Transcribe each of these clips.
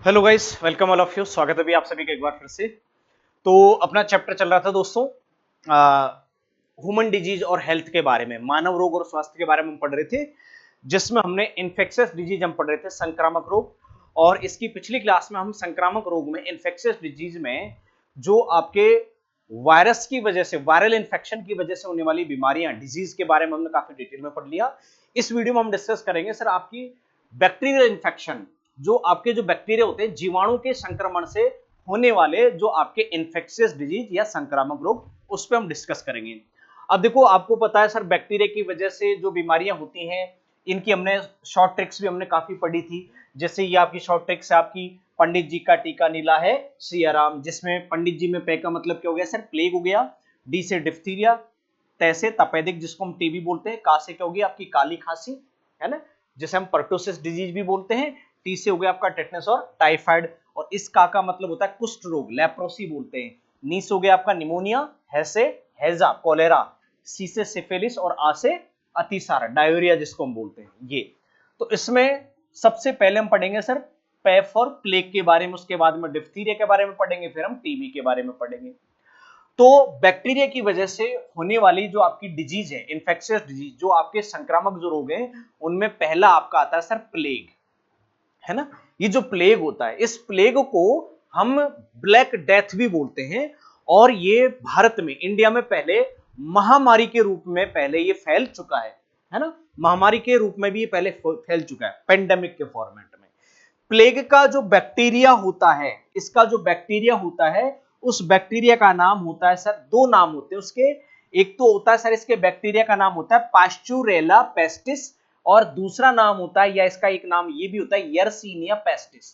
Hello guys, welcome all of you. स्वागत है भी आप सभी का एक बार फिर से। तो अपना चैप्टर चल रहा था दोस्तों ह्यूमन डिजीज और हेल्थ के बारे में, मानव रोग और स्वास्थ्य के बारे में हम पढ़ रहे थे, जिसमें हमने इन्फेक्शियस डिजीज हम पढ़ रहे थे, संक्रामक रोग। और इसकी पिछली क्लास में हम संक्रामक रोग में, इन्फेक्शियस डिजीज में जो आपके वायरस की वजह से, वायरल इन्फेक्शन की वजह से होने वाली बीमारियां, डिजीज के बारे में हमने काफी डिटेल में पढ़ लिया। इस वीडियो में हम डिस्कस करेंगे सर आपकी बैक्टीरियल इन्फेक्शन, जो आपके जो बैक्टीरिया होते हैं, जीवाणु के संक्रमण से होने वाले जो आपके इन्फेक्शियस डिजीज या संक्रामक रोग, उस पर हम डिस्कस करेंगे। अब देखो, आपको पता है सर, बैक्टीरिया की वजह से जो बीमारियां होती हैं, इनकी हमने शॉर्ट ट्रिक्स भी हमने काफी पढ़ी थी। जैसे ये आपकी शॉर्ट ट्रिक्स है आपकी, पंडित जी का टीका नीला है सियाराम, जिसमें पंडित जी में पे का मतलब क्या हो गया सर, प्लेग हो गया। डी से डिप्थीरिया, तै से तपेदिक जिसको हम टीबी बोलते हैं, का से क्या होगी आपकी काली खांसी, है ना, जिसे हम पर्टोसिस डिजीज भी बोलते हैं। टी से हो गया आपका टेटनस और टाइफाइड, और इस का मतलब होता है कुष्ठ रोग, लेप्रोसी बोलते हैं। नी से हो गया आपका निमोनिया, है से हैजा कोलेरा, सी से सिफिलिस, और आ से अतिसार, डायरिया जिसको हम बोलते हैं ये। तो इसमें सबसे पहले हम पढ़ेंगे सर पेफ और प्लेग के बारे में, उसके बाद में डिप्थीरिया के बारे में पढ़ेंगे, फिर हम टीबी के बारे में पढ़ेंगे। तो बैक्टीरिया की वजह से होने वाली जो आपकी डिजीज है, इन्फेक्शियस डिजीज, जो आपके संक्रामक जो रोग हैं, उनमें पहला आपका आता है सर प्लेग, है ना। ये जो प्लेग होता है, इस प्लेग को हम ब्लैक डेथ भी बोलते हैं। और ये भारत में, इंडिया में पहले महामारी के रूप में पहले ये फैल चुका है ना। महामारी के रूप में भी ये पहले फैल चुका है, पेंडेमिक के फॉर्मेट में। प्लेग का जो बैक्टीरिया होता है, इसका जो बैक्टीरिया होता है, उस बैक्टीरिया का नाम होता है सर, दो नाम होते हैं उसके। एक तो होता है सर, इसके बैक्टीरिया का नाम होता है पास्चुरेला पेस्टिस, और दूसरा नाम होता है, या इसका एक नाम ये भी होता है, यर्सीनिया पेस्टिस।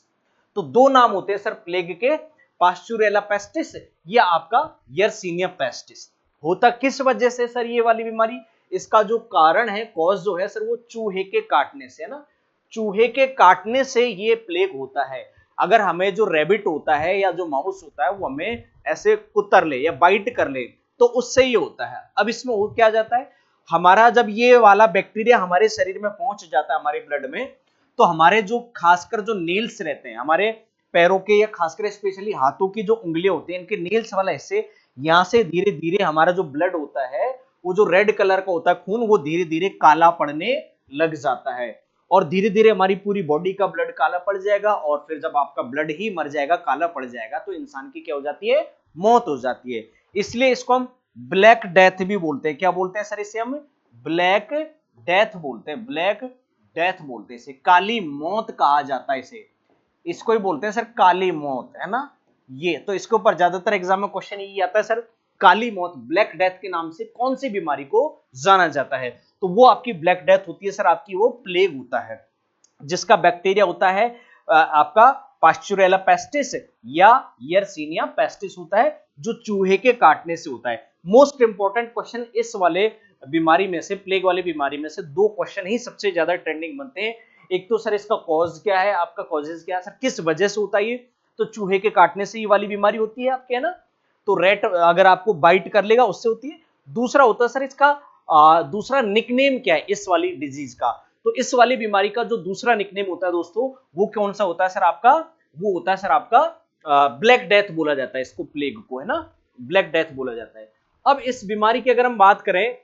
तो दो नाम होते हैं सर प्लेग के, पास्चुरेला पेस्टिस या आपका यर्सीनिया पेस्टिस। होता किस वजह से सर ये वाली बीमारी, इसका जो कारण है, कॉज जो है सर, वो चूहे के काटने से, है ना। चूहे के काटने से ये प्लेग होता है। अगर हमें जो रैबिट होता है या जो माउस होता है, वो हमें ऐसे कुतर ले या बाइट कर ले, तो उससे ये होता है। अब इसमें हो क्या जाता है, हमारा जब ये वाला बैक्टीरिया हमारे शरीर में पहुंच जाता है, हमारे ब्लड में, तो हमारे जो खासकर जो नेल्स रहते हैं हमारे पैरों के, या खासकर स्पेशली हाथों की जो उंगलियां होती हैं, इनके नेल्स वाला हिस्से, यहां से धीरे धीरे हमारा जो ब्लड होता है, वो जो रेड कलर का होता है खून, वो धीरे धीरे काला पड़ने लग जाता है। और धीरे धीरे हमारी पूरी बॉडी का ब्लड काला पड़ जाएगा, और फिर जब आपका ब्लड ही मर जाएगा, काला पड़ जाएगा, तो इंसान की क्या हो जाती है, मौत हो जाती है। इसलिए इसको हम ब्लैक डेथ भी बोलते हैं। क्या बोलते हैं सर इसे हम, ब्लैक डेथ बोलते हैं, ब्लैक डेथ बोलते हैं इसे, काली मौत कहा जाता है इसे। इसको ही बोलते हैं सर काली मौत, है ना। ये तो इसके ऊपर ज्यादातर एग्जाम में क्वेश्चन ये आता है सर, काली मौत, ब्लैक डेथ के नाम से कौन सी बीमारी को जाना जाता है, तो वो आपकी ब्लैक डेथ होती है सर, आपकी वो प्लेग होता है, जिसका बैक्टीरिया होता है आपका पास्चुरेला पेस्टिस या यर्सीनिया पेस्टिस होता है, जो चूहे के काटने से होता है। मोस्ट इंपॉर्टेंट क्वेश्चन इस वाले बीमारी में से, प्लेग वाली बीमारी में से, दो क्वेश्चन ही सबसे ज्यादा ट्रेंडिंग बनते हैं। एक तो सर इसका कॉज क्या है, आपका कॉजेज क्या है सर, किस वजह से होता है ये, तो चूहे के काटने से ये वाली बीमारी होती है आपके, है ना। तो रेट अगर आपको बाइट कर लेगा, उससे होती है। दूसरा होता है सर इसका दूसरा निकनेम क्या है इस वाली डिजीज का, तो इस वाली बीमारी का जो दूसरा निकनेम होता है दोस्तों, वो कौन सा होता है सर आपका, वो होता है सर आपका ब्लैक डेथ बोला जाता है इसको, प्लेग को, है ना, ब्लैक डेथ बोला जाता है। अब इस बीमारी की अगर हम बात करें,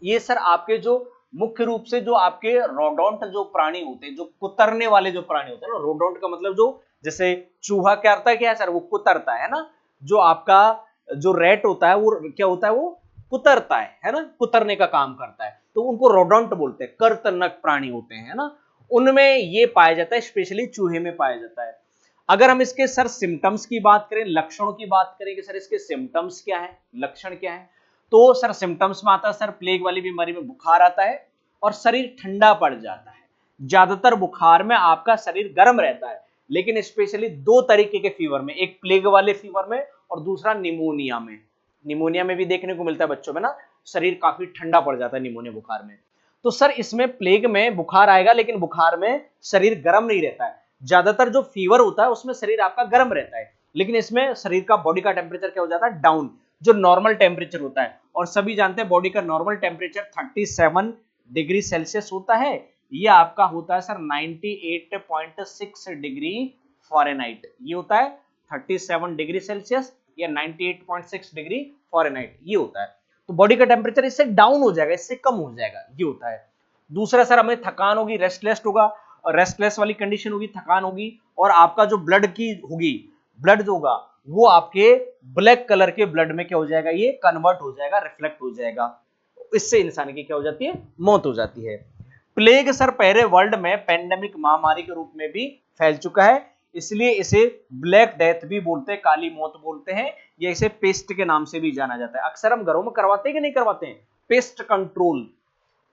ये सर आपके जो मुख्य रूप से जो आपके रोडोंट जो प्राणी होते हैं, जो कुतरने वाले जो प्राणी होते हैं ना, रोडोंट का मतलब जो, जैसे चूहा क्या करता है, क्या है सर, वो कुतरता है ना। जो आपका जो रेट होता है, वो क्या होता है, वो कुतरता है ना, कुतरने का काम करता है, तो उनको रोडोंट बोलते हैं, कर्तनक प्राणी होते हैं, है ना। उनमें ये पाया जाता है, स्पेशली चूहे में पाया जाता है। अगर हम इसके सर सिम्टम्स की बात करें, लक्षणों की बात करें कि सर इसके सिम्टम्स क्या है, लक्षण क्या है, तो सर सिम्टम्स में आता है सर, प्लेग वाली बीमारी में बुखार आता है और शरीर ठंडा पड़ जाता है। ज्यादातर बुखार में आपका शरीर गर्म रहता है, लेकिन स्पेशली दो तरीके के फीवर में, एक प्लेग वाले फीवर में और दूसरा निमोनिया में। निमोनिया में भी देखने को मिलता है बच्चों में ना, शरीर काफी ठंडा पड़ जाता है निमोनिया बुखार में। तो सर इसमें प्लेग में बुखार आएगा, लेकिन बुखार में शरीर गर्म नहीं रहता है। ज्यादातर जो फीवर होता है उसमें शरीर आपका गर्म रहता है, लेकिन इसमें शरीर का, बॉडी का टेम्परेचर क्या हो जाता है, डाउन, जो नॉर्मल टेम्परेचर होता है। और सभी जानते हैं बॉडी का नॉर्मल टेम्परेचर 37 डिग्री सेल्सियस होता है, यह आपका होता है सर 98.6 डिग्री फ़ारेनहाइट, ये होता है 37 डिग्री सेल्सियस या 98.6 डिग्री फ़ारेनहाइट, ये होता है। तो बॉडी का टेम्परेचर इससे डाउन हो जाएगा, इससे कम हो जाएगा, ये होता है। दूसरा सर हमें थकान होगी, रेस्टलेस होगा, और रेस्टलेस वाली कंडीशन होगी, थकान होगी, और आपका जो ब्लड की होगी, ब्लड जो होगा वो आपके ब्लैक कलर के ब्लड में क्या हो जाएगा, ये कन्वर्ट हो जाएगा, रिफ्लेक्ट हो जाएगा, इससे इंसान की क्या हो जाती है, मौत हो जाती है। प्लेग सर पहले वर्ल्ड में पेंडेमिक महामारी के रूप में भी फैल चुका है, इसलिए इसे ब्लैक डेथ भी बोलते हैं, काली मौत बोलते हैं, या इसे पेस्ट के नाम से भी जाना जाता है। अक्सर हम घरों में करवाते हैं कि नहीं करवाते हैं, पेस्ट कंट्रोल,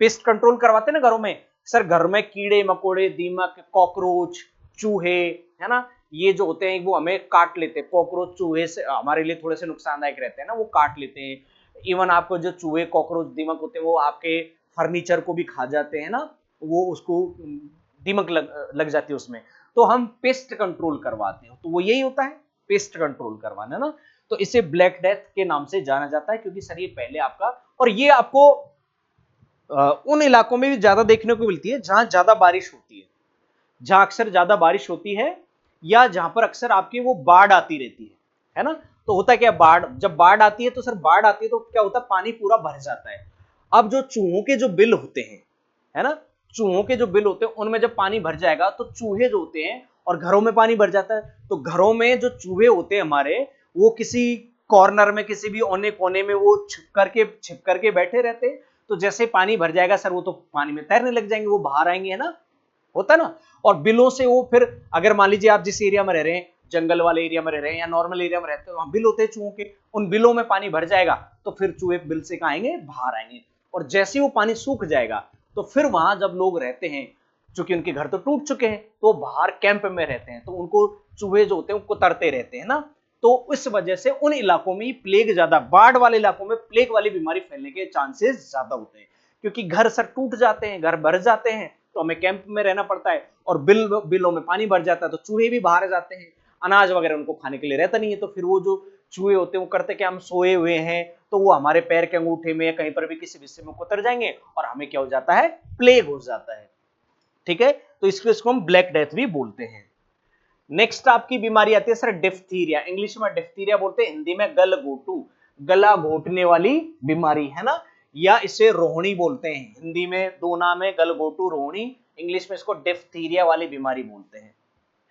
पेस्ट कंट्रोल करवाते हैं ना घरों में। सर घर में कीड़े मकोड़े, दीमक, कॉकरोच, चूहे, है ना, ये जो होते हैं वो हमें काट लेते हैं। कॉकरोच चूहे से हमारे लिए थोड़े से नुकसानदायक रहते हैं ना, वो काट लेते हैं। इवन आपको जो चूहे कॉकरोच दीमक होते हैं वो आपके फर्नीचर को भी खा जाते हैं ना, वो उसको दीमक लग जाती है उसमें, तो हम पेस्ट कंट्रोल करवाते हैं, तो वो यही होता है, पेस्ट कंट्रोल करवाना ना। तो इसे ब्लैक डेथ के नाम से जाना जाता है, क्योंकि सर ये पहले आपका, और ये आपको उन इलाकों में भी ज्यादा देखने को मिलती है जहां ज्यादा बारिश होती है, जहां अक्सर ज्यादा बारिश होती है, या जहां पर अक्सर आपकी वो बाढ़ आती रहती है ना। तो होता क्या, बाढ़, जब बाढ़ आती है तो सर बाढ़ आती है तो क्या होता है, पानी पूरा भर जाता है। अब जो चूहों के जो बिल होते हैं, है ना, चूहों के जो बिल होते हैं उनमें जब पानी भर जाएगा तो चूहे जो होते हैं, और घरों में पानी भर जाता है, तो घरों में जो चूहे होते हैं हमारे, वो किसी कॉर्नर में, किसी भी कोने कोने में वो छिप करके बैठे रहते हैं। तो जैसे पानी भर जाएगा सर, वो तो पानी में तैरने लग जाएंगे, वो बाहर आएंगे, है ना, होता ना। और बिलों से वो फिर, अगर मान लीजिए आप जिस एरिया में रह रहे हैं, जंगल वाले एरिया में रह रहे हैं या नॉर्मल एरिया में रहते हैं, वहां बिल होते हैं चूहों के, उन बिलों में पानी भर जाएगा तो फिर चूहे बिल से कहाँ आएंगे, बाहर आएंगे। और जैसे वो पानी सूख जाएगा तो फिर वहां जब लोग रहते हैं, चूंकि उनके घर तो टूट चुके हैं, तो बाहर कैंप में रहते हैं, तो उनको चूहे जो होते हैं उनको तरते रहते हैं ना। तो इस वजह से उन इलाकों में प्लेग ज्यादा, बाढ़ वाले इलाकों में प्लेग वाली बीमारी फैलने के चांसेस ज्यादा होते हैं, क्योंकि घर सर टूट जाते हैं, घर भर जाते हैं, तो हमें कैंप में रहना पड़ता है, और बिलों में पानी भर जाता है तो चूहे भी बाहर जाते हैं, अनाज वगैरह उनको खाने के लिए रहता नहीं है, तो फिर वो जो चूहे होते हैं वो करते कि हम सोए हुए हैं, तो वो हमारे पैर के अंगूठे में या कहीं पर भी किसी हिस्से में उतर जाएंगे और हमें क्या हो जाता है, प्लेग हो जाता है। ठीक है, तो इसको हम ब्लैक डेथ भी बोलते हैं। नेक्स्ट आपकी बीमारी आती है सर डिफ्थीरिया, इंग्लिश में डिफ्थीरिया बोलते हैं, हिंदी में गलघोटू, गला घोटने वाली बीमारी, है ना, या इसे रोहिणी बोलते हैं, हिंदी में दो नाम है, गलघोटू, रोहिणी, इंग्लिश में इसको डिफ्थीरिया वाली बीमारी बोलते हैं,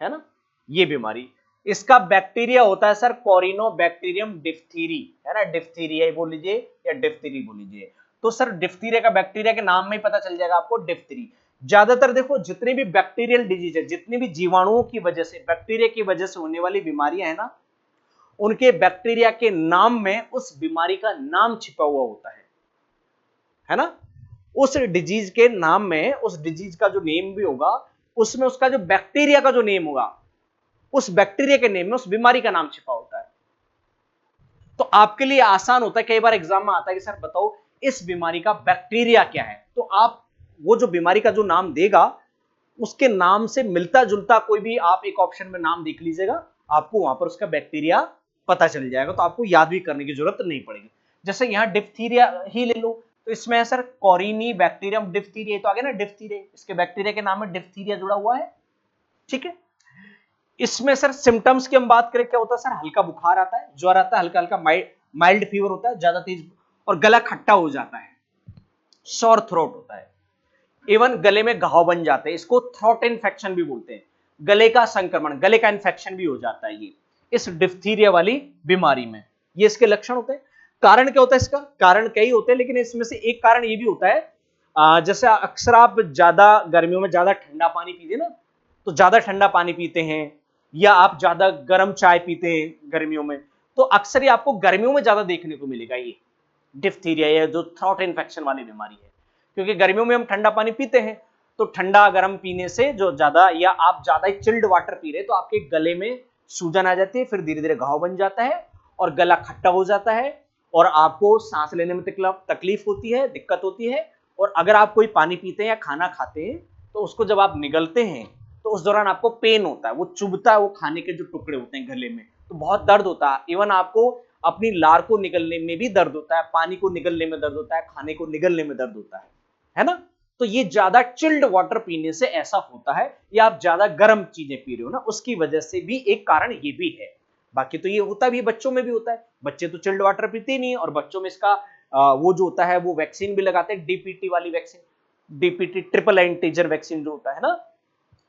है ना। ये बीमारी, इसका बैक्टीरिया होता है सर कोरिनोबैक्टीरियम डिफ्थीरी, है ना, डिफ्थीरिया बोल लीजिए या डिफ्थीरी बोल लीजिए। तो सर डिफ्थीरिया का बैक्टीरिया के नाम में ही पता चल जाएगा आपको, डिफ्थीरी। ज्यादातर देखो जितनी भी बैक्टीरियल डिजीज है, जितनी भी जीवाणुओं की वजह से, बैक्टीरिया की वजह से होने वाली बीमारियां है ना, उनके बैक्टीरिया के नाम में उस बीमारी का नाम छिपा हुआ होता है ना। उस डिजीज के नाम में, उस डिजीज का जो नेम भी होगा, उसमें उसका जो बैक्टीरिया का जो नेम होगा, उस बैक्टीरिया के नेम में उस बीमारी का नाम छिपा होता है। तो आपके लिए आसान होता है, कई बार एग्जाम में आता है कि सर बताओ इस बीमारी का बैक्टीरिया क्या है, तो आप वो जो बीमारी का जो नाम देगा उसके नाम से मिलता जुलता कोई भी आप एक ऑप्शन में नाम देख लीजिएगा, आपको वहां पर उसका बैक्टीरिया पता चल जाएगा, तो आपको याद भी करने की जरूरत नहीं पड़ेगी। जैसे यहां डिफ्थीरिया ही ले लो, तो इसमें है सर कोरिनी बैक्टीरियम डिफ्थीरिया, तो आगे ना डिफ्थीरिया, इसके बैक्टीरिया के नाम में डिफ्थीरिया जुड़ा हुआ है। ठीक है, इसमें सर सिम्टम्स की हम बात करें, क्या होता है सर, हल्का बुखार आता है, ज्वर आता है, हल्का हल्का माइल्ड फीवर होता है, ज्यादा तेज, और गला खट्टा हो जाता है, सॉर थ्रोट होता है, इवन गले में घाव बन जाते हैं, इसको थ्रोट इन्फेक्शन भी बोलते हैं, गले का संक्रमण, गले का इन्फेक्शन भी हो जाता है ये इस डिफ्थीरिया वाली बीमारी में। ये इसके लक्षण होते हैं। कारण क्या होता है इसका, कारण कई होते हैं, लेकिन इसमें से एक कारण ये भी होता है, जैसे अक्सर आप ज्यादा गर्मियों में ज्यादा ठंडा पानी पीते ना, तो ज्यादा ठंडा पानी पीते हैं, या आप ज्यादा गर्म चाय पीते हैं गर्मियों में, तो अक्सर ये आपको गर्मियों में ज्यादा देखने को मिलेगा, ये डिफ्थीरिया या जो थ्रोट इन्फेक्शन वाली बीमारी है, क्योंकि गर्मियों में हम ठंडा पानी पीते हैं, तो ठंडा गर्म पीने से जो ज्यादा, या आप ज्यादा ही चिल्ड वाटर पी रहे, तो आपके गले में सूजन आ जाती है, फिर धीरे धीरे घाव बन जाता है और गला खट्टा हो जाता है, और आपको सांस लेने में तकलीफ होती है, दिक्कत होती है। और अगर आप कोई पानी पीते हैं या खाना खाते हैं, तो उसको जब आप निगलते हैं तो उस दौरान आपको पेन होता है, वो चुभता है, वो खाने के जो टुकड़े होते हैं गले में, तो बहुत दर्द होता है। इवन आपको अपनी लार को निगलने में भी दर्द होता है, पानी को निगलने में दर्द होता है, खाने को निगलने में दर्द होता है ना। तो ये ज्यादा चिल्ड वाटर पीने से ऐसा होता है, या आप ज्यादा गर्म चीजें पी रहे हो ना, उसकी वजह से भी एक कारण ये भी है। बाकी तो ये होता भी, बच्चों में भी होता है, बच्चे तो चिल्ड वाटर पीते ही नहीं है, और बच्चों में इसका वो जो होता है वो वैक्सीन भी लगाते हैं, डीपीटी वाली vaccine, DPT triple antigen vaccine जो होता है ना,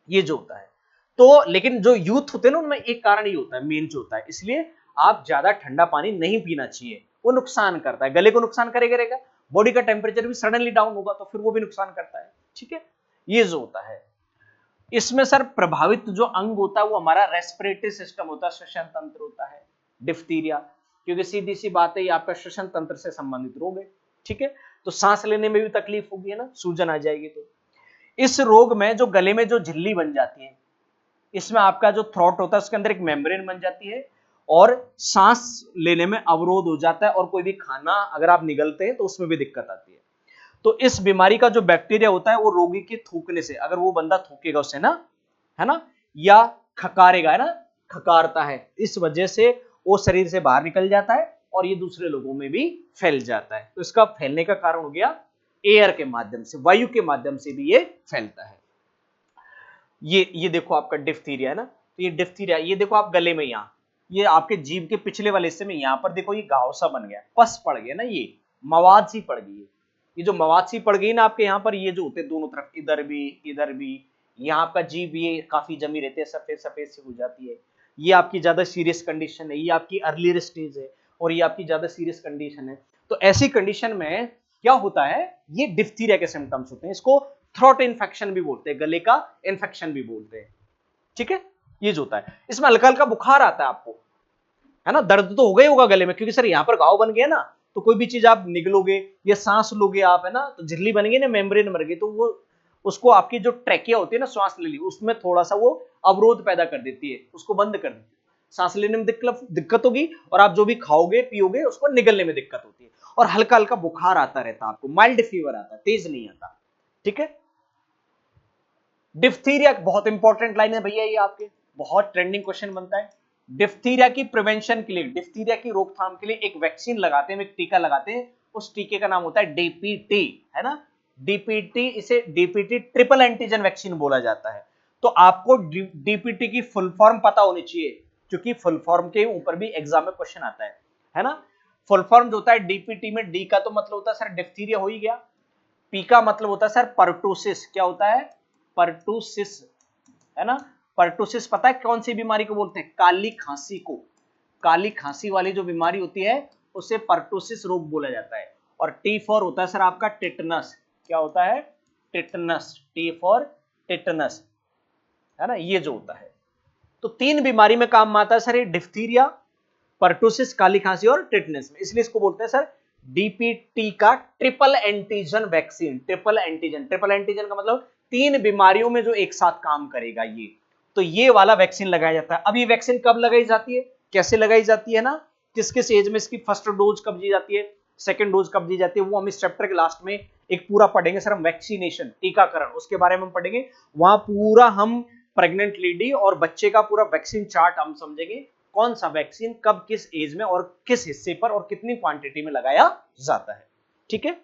ये जो होता है। तो लेकिन जो यूथ होते हैं ना, उनमें एक कारण ये होता है मेन जो होता है, इसलिए आप ज्यादा ठंडा पानी नहीं पीना चाहिए, वो नुकसान करता है, गले को नुकसान करेगा, बॉडी का टेम्परेचर भी सडनली डाउन होगा तो फिर वो भी नुकसान करता है। ठीक है, ये जो होता है, इसमें सर प्रभावित जो अंग होता है वो हमारा रेस्पिरेटरी सिस्टम होता है, श्वसन तंत्र होता है, डिफ्थीरिया, क्योंकि सीधी सी बात है ये आपका श्वसन तंत्र से संबंधित रोग है। ठीक है, तो सांस लेने में भी तकलीफ होगी, है ना, सूजन आ जाएगी। तो इस रोग में जो गले में जो झिल्ली बन जाती है, इसमें आपका जो थ्रोट होता है उसके अंदर एक मेम्ब्रेन बन जाती है, और सांस लेने में अवरोध हो जाता है, और कोई भी खाना अगर आप निगलते हैं तो उसमें भी दिक्कत आती है। तो इस बीमारी का जो बैक्टीरिया होता है वो रोगी के थूकने से, अगर वो बंदा थूकेगा उससे ना, है ना, या खकारेगा, है ना, खकारता है, इस वजह से वो शरीर से बाहर निकल जाता है और ये दूसरे लोगों में भी फैल जाता है। तो इसका फैलने का कारण हो गया एयर के माध्यम से, वायु के माध्यम से भी ये फैलता है। ये देखो आपका डिफ्थीरिया है ना, तो ये डिफ्थीरिया, ये देखो आप गले में, यहाँ ये आपके जीभ के पिछले वाले हिस्से में यहाँ पर देखो ये घाव सा बन गया, पस पड़ गया ना, ये मवाद सी पड़ गई है, ये जो मवाद सी पड़ गई ना आपके यहाँ पर, ये जो होते हैं दोनों तरफ, इधर भी, यहाँ आपका जीभ ये काफी जमी रहते हैं, सफेद सफेद सी हो जाती है, ये आपकी ज्यादा सीरियस कंडीशन है, ये आपकी अर्लियर स्टेज है, और ये आपकी ज्यादा सीरियस कंडीशन है। तो ऐसी कंडीशन में क्या होता है, ये डिफ्थीरिया के सिम्टम्स होते हैं, इसको थ्रोट इन्फेक्शन भी बोलते हैं, गले का इन्फेक्शन भी बोलते हैं। ठीक है, ये जो होता है, इसमें हल्का हल्का बुखार आता है आपको, है ना, दर्द तो होगा ही होगा गले में, क्योंकि सर यहाँ पर घाव बन गया ना, तो कोई भी चीज आप निगलोगे या सांस लोगे आप, है ना, तो झिल्ली बन गई ना, मेम्ब्रेन मर गई, तो वो उसको आपकी जो ट्रैकिया होती है ना, श्वास ले ली, उसमें थोड़ा सा वो अवरोध पैदा कर देती है, उसको बंद कर देती है, सांस लेने में दिक्कत होगी, और आप जो भी खाओगे पियोगे उसको निगलने में दिक्कत होती है, और हल्का हल्का बुखार आता रहता है आपको, माइल्ड फीवर आता है, तेज नहीं आता। ठीक है, डिफ्थीरिया बहुत इंपॉर्टेंट लाइन है भैया, ये आपके बहुत ट्रेंडिंग क्वेश्चन बनता है। डिफ्थीरिया की प्रिवेंशन के लिए, डिफ्थीरिया की रोकथाम के लिए एक वैक्सीन लगाते हैं, एक टीका लगाते हैं, उस टीके का नाम होता है डीपीटी, है ना, डीपीटी, इसे डीपीटी ट्रिपल एंटीजन वैक्सीन बोला जाता है। तो आपको डीपीटी की फुल फॉर्म पता होनी चाहिए, क्योंकि फुल फॉर्म के ऊपर भी एग्जाम में क्वेश्चन आता है ना। फुल फॉर्म जो होता है डीपीटी में, डी का तो मतलब होता है सर डिफ्थीरिया हो ही गया, पी का मतलब होता है सर पर्टुसिस, क्या होता है, पर्टुसिस, है ना, पर्टुसिस पता है कौन सी बीमारी को बोलते हैं, काली खांसी को, काली खांसी वाली जो बीमारी होती है उसे पर्टुसिस रोग बोला जाता है। और टी फॉर होता है सर आपका टिटनस, क्या होता है, टिटनस, टी फॉर टिटनस, है ना, ये जो होता है। तो तीन बीमारी में काम आता है सर ये, डिफ्थीरिया, पर्टुसिस, काली खांसी और टिटनेस में, इसलिए इसको बोलते हैं सर डीपीटी का triple antigen vaccine. Triple antigen, triple antigen का मतलब तीन बीमारियों में जो एक साथ काम करेगा ये, तो ये वाला वैक्सीन लगाया जाता है। अब ये वैक्सीन कब लगाई जाती है, कैसे लगाई जाती है ना, किस किस एज में इसकी फर्स्ट डोज कब दी जाती है, सेकंड डोज कब दी जाती है, वो हम इस चैप्टर के लास्ट में एक पूरा पढ़ेंगे सर, हम वैक्सीनेशन, टीकाकरण, उसके बारे में हम पढ़ेंगे, वहां पूरा हम प्रेग्नेंट लेडी और बच्चे का पूरा वैक्सीन चार्ट हम समझेंगे, कौन सा वैक्सीन कब किस एज में और किस हिस्से पर और कितनी क्वांटिटी में लगाया जाता है। ठीक है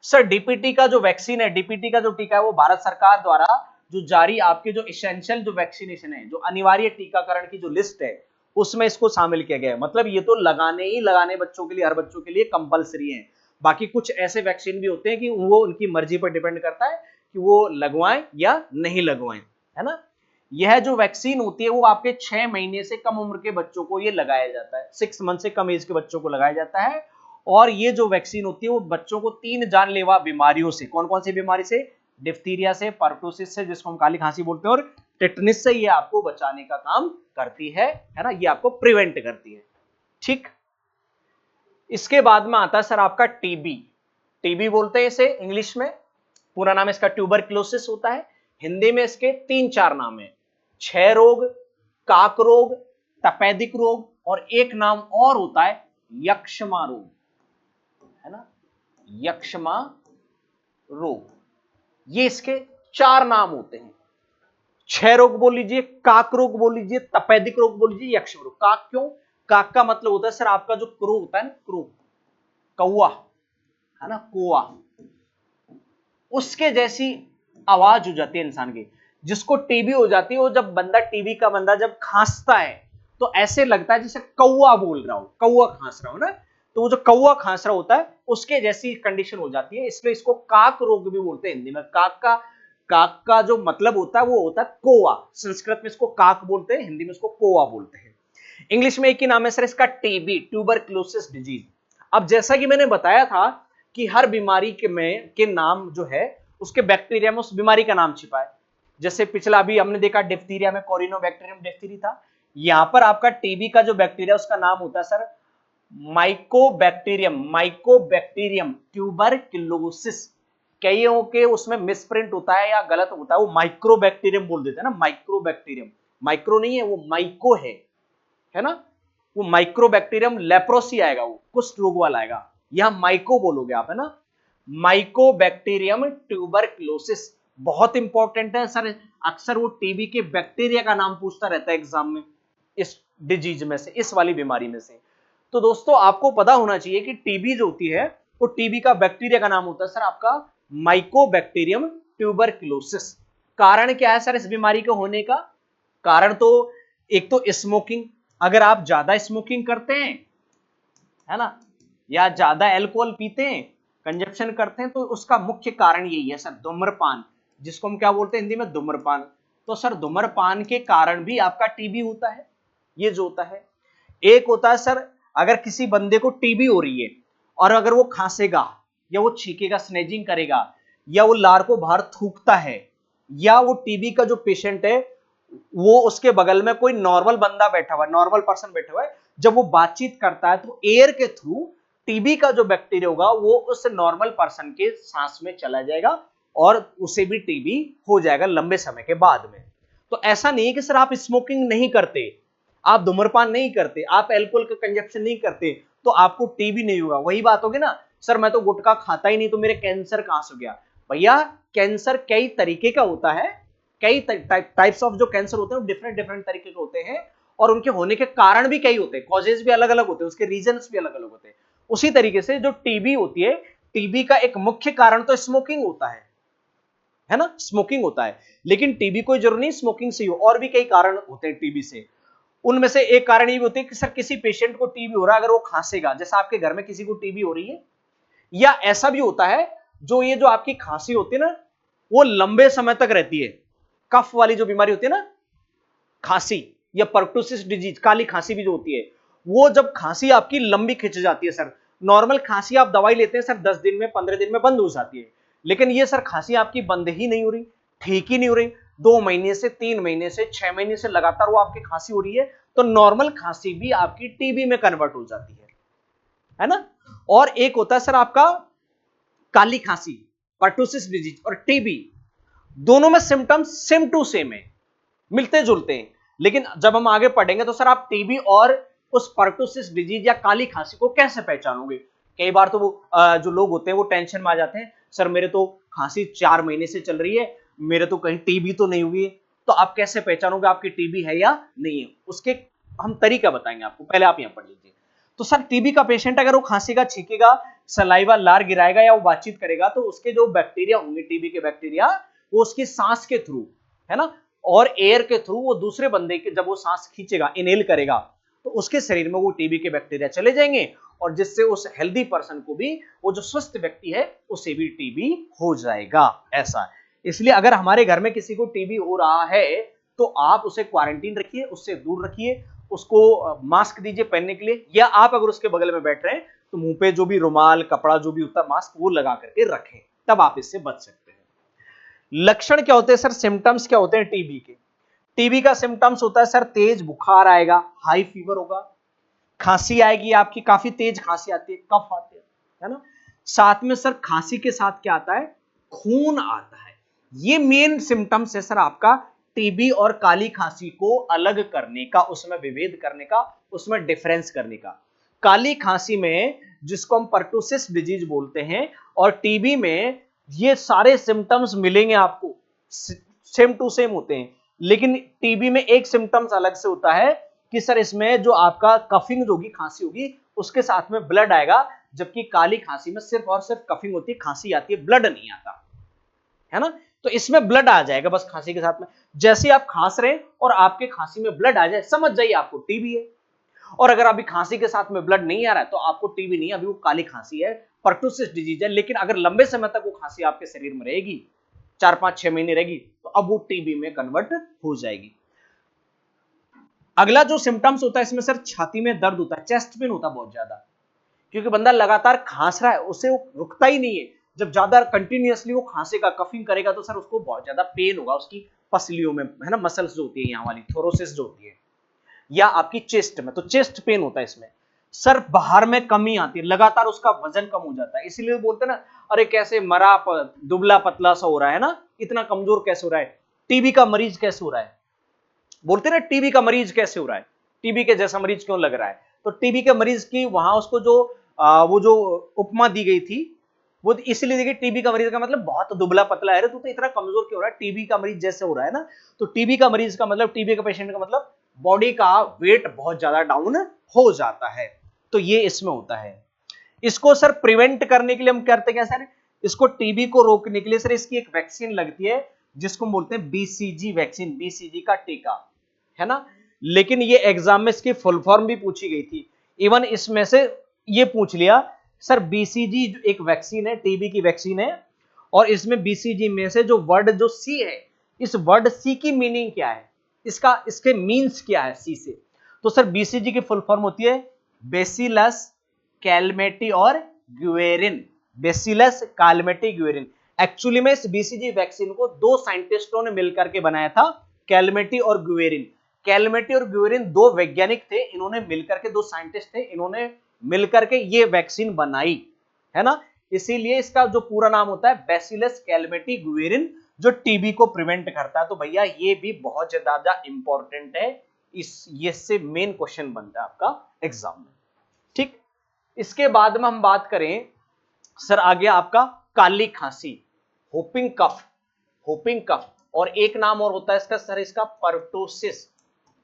सर, डीपीटी का जो वैक्सीन है, डीपीटी का जो टीका है, वो भारत सरकार द्वारा जो जारी आपके जो एसेंशियल जो वैक्सीनेशन है, जो अनिवार्य टीकाकरण की जो लिस्ट है, उसमें इसको शामिल किया गया है। मतलब ये तो लगाने ही लगाने बच्चों के लिए, हर बच्चों के लिए कंपलसरी है। बाकी कुछ ऐसे वैक्सीन भी होते हैं कि वो उनकी मर्जी पर डिपेंड करता है कि वो लगवाएं या नहीं लगवाएं, है ना। यह जो वैक्सीन होती है वो आपके 6 महीने से कम उम्र के बच्चों को ये लगाया जाता है, 6 मंथ से कम एज के बच्चों को लगाया जाता है। और ये जो वैक्सीन होती है वो बच्चों को 3 जानलेवा बीमारियों से, कौन कौन सी बीमारी से, डिफ्थीरिया से, पर्टुसिस से जिसको हम काली खांसी बोलते हैं, और टेटनिस से, ये आपको बचाने का काम करती है ना, ये आपको प्रिवेंट करती है। ठीक, इसके बाद में आता है सर आपका टीबी, टीबी बोलते हैं इसे इंग्लिश में, पूरा नाम इसका ट्यूबरक्लोसिस होता है। हिंदी में इसके 3-4 नाम है, क्षय रोग, काक रोग, तपेदिक रोग, और एक नाम और होता है यक्ष्मा रोग, है ना, यक्ष्मा रोग। ये इसके 4 नाम होते हैं, क्षय रोग बोल लीजिए, काक रोग बोल लीजिए, तपेदिक रोग बोल लीजिए, यक्ष्मा रोग। काक क्यों, काक का मतलब होता है सर आपका जो क्रो होता है ना, क्रो, कौआ, है ना, कोआ, उसके जैसी आवाज हो जाती है इंसान की। जिसको टीबी हो जाती है, वो जब टीबी का बंदा जब खांसता है तो ऐसे लगता है जैसे कौवा बोल रहा हो, कौवा खांस रहा हो ना, तो वो जो कौवा खांस रहा होता है उसके जैसी कंडीशन हो जाती है। इसलिए इसको काक रोग भी बोलते हैं हिंदी में। काक का जो मतलब होता है वो होता है कोवा। संस्कृत में इसको काक बोलते हैं, हिंदी में इसको कोवा बोलते हैं। इंग्लिश में एक ही नाम है सर इसका, टीबी, ट्यूबरक्लोसिस डिजीज। अब जैसा कि मैंने बताया था कि हर बीमारी के नाम जो है उसके बैक्टीरिया में उस बीमारी का नाम छिपा है। जैसे पिछला अभी हमने देखा डिप्थीरिया में कोरिनोबैक्टीरियम डिप्थीरी था। यहां पर आपका टीबी का जो बैक्टीरिया उसका नाम होता है सर माइकोबैक्टीरियम ट्यूबरक्लोसिस। कईयों के उसमें मिसप्रिंट होता है या गलत होता है, वो माइक्रोबैक्टीरियम बोल देते हैं ना, माइक्रोबैक्टीरियम। माइक्रो नहीं है वो, माइको है ना। वो माइक्रोबैक्टीरियम लेप्रोसी आएगा, वो कुष्ठ रोग वाला आएगा। यहां माइको बोलोगे आप, है ना। माइकोबैक्टीरियम ट्यूबरक्लोसिस बहुत इंपॉर्टेंट है सर। अक्सर वो टीबी के बैक्टीरिया का नाम पूछता रहता है एग्जाम में, इस डिजीज में से, इस वाली बीमारी में से। तो दोस्तों आपको पता होना चाहिए कि टीबी जो होती है वो टीबी का बैक्टीरिया का नाम होता है सर आपका माइकोबैक्टीरियम ट्यूबरक्लोसिस। कारण क्या है सर इस बीमारी के होने का? कारण तो एक तो स्मोकिंग, अगर आप ज्यादा स्मोकिंग करते हैं, है ना, या ज्यादा अल्कोहल पीते हैं, कंजप्शन करते हैं, तो उसका मुख्य कारण यही है सर, धूम्रपान, जिसको हम क्या बोलते हैं हिंदी में, धूम्रपान। तो सर धूम्रपान के कारण भी आपका टीबी होता है। ये जो होता है, एक होता है सर अगर किसी बंदे को टीबी हो रही है और अगर वो खांसेगा या वो छींकेगा, स्नेजिंग करेगा, या वो लार को बाहर थूकता है, या वो टीबी का जो पेशेंट है वो उसके बगल में कोई नॉर्मल बंदा बैठा हुआ है, नॉर्मल पर्सन बैठा हुआ है, जब वो बातचीत करता है तो एयर के थ्रू टीबी का जो बैक्टीरिया होगा वो उस नॉर्मल पर्सन के सांस में चला जाएगा और उसे भी टीबी हो जाएगा लंबे समय के बाद में। तो ऐसा नहीं है कि सर आप स्मोकिंग नहीं करते, आप धूम्रपान नहीं करते, आप अल्कोहल का कंजप्शन नहीं करते तो आपको टीबी नहीं होगा। वही बात होगी ना, सर मैं तो गुटखा खाता ही नहीं तो मेरे कैंसर कहां से हो गया? भैया कैंसर कई तरीके का होता है, कई टाइप्स ऑफ जो कैंसर होते हैं वो डिफरेंट डिफरेंट तरीके के होते हैं और उनके होने के कारण भी कई होते हैं, कॉजेज भी अलग अलग होते हैं, उसके रीजंस भी अलग अलग होते हैं। उसी तरीके से जो टीबी होती है, टीबी का एक मुख्य कारण तो स्मोकिंग होता है ना, स्मोकिंग होता है। लेकिन टीबी कोई जरूरी नहीं स्मोकिंग से ही हो, और भी कई कारण होते हैं टीबी से। उनमें से एक कारण ये भी होती है कि सर किसी पेशेंट को टीबी हो रहा है, अगर वो खांसेगा, जैसे आपके घर में किसी को टीबी हो रही है, या ऐसा भी होता है जो ये जो आपकी खांसी होती है ना वो लंबे समय तक रहती है, कफ वाली जो बीमारी होती है ना, खांसी या परटूसिस डिजीज, काली खांसी भी जो होती है, वो जब खांसी आपकी लंबी खिंच जाती है सर, नॉर्मल खांसी आप दवाई लेते हैं सर 10 दिन में 15 दिन में बंद हो जाती है, लेकिन ये सर खांसी आपकी बंद ही नहीं हो रही, ठीक ही नहीं हो रही, 2 महीने से 3 महीने से 6 महीने से लगातार वो आपकी खांसी हो रही है, तो नॉर्मल खांसी भी आपकी टीबी में कन्वर्ट हो जाती है ना। और एक होता है सर आपका काली खांसी, परटूसिस डिजीज और टीबी, दोनों में सिम्टम्स सेम टू सेम है, मिलते जुलते हैं। लेकिन जब हम आगे पढ़ेंगे तो सर आप टीबी और उस परटूसिस डिजीज या काली खांसी को कैसे पहचानोगे? कई बार तो वो जो लोग होते हैं वो टेंशन में आ जाते हैं, सर मेरे तो खांसी 4 महीने से चल रही है, मेरे तो कहीं टीबी तो नहीं हुई है। तो आप कैसे पहचानोगे आपकी टीबी है या नहीं है? उसके हम तरीका बताएंगे आपको, पहले आप यहां पढ़ लीजिए। तो सर टीबी का पेशेंट अगर वो खांसीगा, छींकेगा, सलाइवा लार गिराएगा या वो बातचीत करेगा तो उसके जो बैक्टीरिया होंगे, टीबी के बैक्टीरिया, वो उसकी सांस के थ्रू, है ना, और एयर के थ्रू वो दूसरे बंदे के जब वो सांस खींचेगा, इनहेल करेगा, तो उसके शरीर में वो टीबी के बैक्टीरिया चले जाएंगे और जिससे उस हेल्दी पर्सन को भी, वो जो स्वस्थ व्यक्ति है उसे भी टीबी हो जाएगा। ऐसा इसलिए अगर हमारे घर में किसी को टीबी हो रहा है तो आप उसे क्वारंटीन रखिए, उससे दूर रखिए, उसको मास्क दीजिए पहनने के लिए, या आप अगर उसके बगल में बैठ रहे हैं तो मुंह पे जो भी रुमाल कपड़ा जो भी होता है मास्क वो लगा करके रखें, तब आप इससे बच सकते हैं। लक्षण क्या होते हैं सर, सिम्टम्स क्या होते हैं टीबी के? टीबी का सिम्टम्स होता है सर तेज बुखार आएगा, हाई फीवर होगा, खांसी आएगी आपकी, काफी तेज खांसी आती है, कफ आते हैं, है ना। साथ में सर खांसी के साथ क्या आता है, खून आता है। ये मेन सिम्टम्स है सर आपका टीबी और काली खांसी को अलग करने का, उसमें विभेद करने का, उसमें डिफरेंस करने का। काली खांसी में जिसको हम परटूसिस डिजीज बोलते हैं और टीबी में ये सारे सिम्टम्स मिलेंगे आपको, सेम टू सेम होते हैं, लेकिन टीबी में एक सिम्टम्स अलग से होता है कि सर इसमें जो आपका कफिंग होगी, खांसी होगी, उसके साथ में ब्लड आएगा, जबकि काली खांसी में सिर्फ और सिर्फ कफिंग होती है, खांसी आती है, ब्लड नहीं आता। है ना। तो इसमें ब्लड आ जाएगा बस खांसी के साथ में, जैसे आप खांस रहे हैं और आपके खांसी में ब्लड आ जाए, समझ जाइए आपको टीबी है। और अगर अभी खांसी के साथ में ब्लड नहीं आ रहा है तो आपको टीबी नहीं, अभी वो काली खांसी है, पर्टुसिस डिजीज है। लेकिन अगर लंबे समय तक वो खांसी आपके शरीर में रहेगी, 4-5-6 महीने रहेगी, तो अब वो टीबी में कन्वर्ट हो जाएगी। अगला जो सिम्टम्स होता है इसमें सर, छाती में दर्द होता है, चेस्ट पेन होता है बहुत ज्यादा, क्योंकि बंदा लगातार खांस रहा है, उससे वो रुकता ही नहीं है। जब ज्यादा कंटिन्यूअसली वो खांसेगा, कफिंग करेगा, तो सर उसको बहुत ज्यादा पेन होगा उसकी पसलियों में, है ना, मसल्स जो होती है यहाँ वाली, थोरोसिस जो होती है, या आपकी चेस्ट में, तो चेस्ट पेन होता है इसमें। सर बाहर में कमी आती है, लगातार उसका वजन कम हो जाता है, इसीलिए बोलते हैं ना, अरे कैसे मरा दुबला पतला सा हो रहा है ना, इतना कमजोर कैसे हो रहा है, टीबी का मरीज कैसे हो रहा है, बोलते ना टीबी का मरीज कैसे हो रहा है, टीबी के जैसा मरीज क्यों लग रहा है। तो टीबी के मरीज की वहां उसको जो वो जो उपमा दी गई थी, वो इसलिए दी गई, टीबी का मरीज का मतलब बहुत दुबला पतला है, तो इतना कमजोर क्यों हो रहा है, टीबी का मरीज जैसे हो रहा है ना। तो टीबी का मरीज का मतलब, टीबी का पेशेंट का मतलब बॉडी का वेट बहुत ज्यादा डाउन हो जाता है। तो ये इसमें होता है। इसको सर प्रिवेंट करने के लिए हम करते क्या सर, इसको टीबी को रोकने के लिए सर इसकी एक वैक्सीन लगती है, जिसको बोलते हैं बीसीजी वैक्सीन, बीसीजी का टीका, है ना। लेकिन ये एग्जाम में इसकी फुल फॉर्म भी पूछी गई थी, इवन इसमें से ये पूछ लिया सर, बीसीजी एक वैक्सीन है, टीबी की वैक्सीन है, और इसमें बीसीजी में से जो वर्ड जो सी है, इस वर्ड सी की मीनिंग क्या है, इसका इसके मीन्स क्या है सी से। तो सर बीसीजी की फुल फॉर्म होती है बेसिलस कैलमेटी और ग्वेरिन, बेसिलस कैलमेटी ग्वेरिन। एक्चुअली में इस बीसीजी वैक्सीन को दो साइंटिस्टों ने मिलकर के बनाया था, कैलमेटी और ग्वेरिन। कैलमेटी और ग्वेरिन दो वैज्ञानिक थे, इन्होंने मिलकर के, दो साइंटिस्ट थे, इन्होंने मिलकर के ये वैक्सीन बनाई, है ना। इसीलिए इसका जो पूरा नाम होता है बेसिलस कैलमेटी ग्वेरिन, जो टीबी को प्रिवेंट करता है। तो भैया ये भी बहुत ज्यादा इंपॉर्टेंट है, इस ये से मेन क्वेश्चन बनता है आपका एग्जाम में, ठीक। इसके बाद में हम बात करें सर, आ गया आपका काली खांसी, होपिंग कफ, होपिंग कफ, और एक नाम और होता है इसका सर, इसका पर्टोसिस,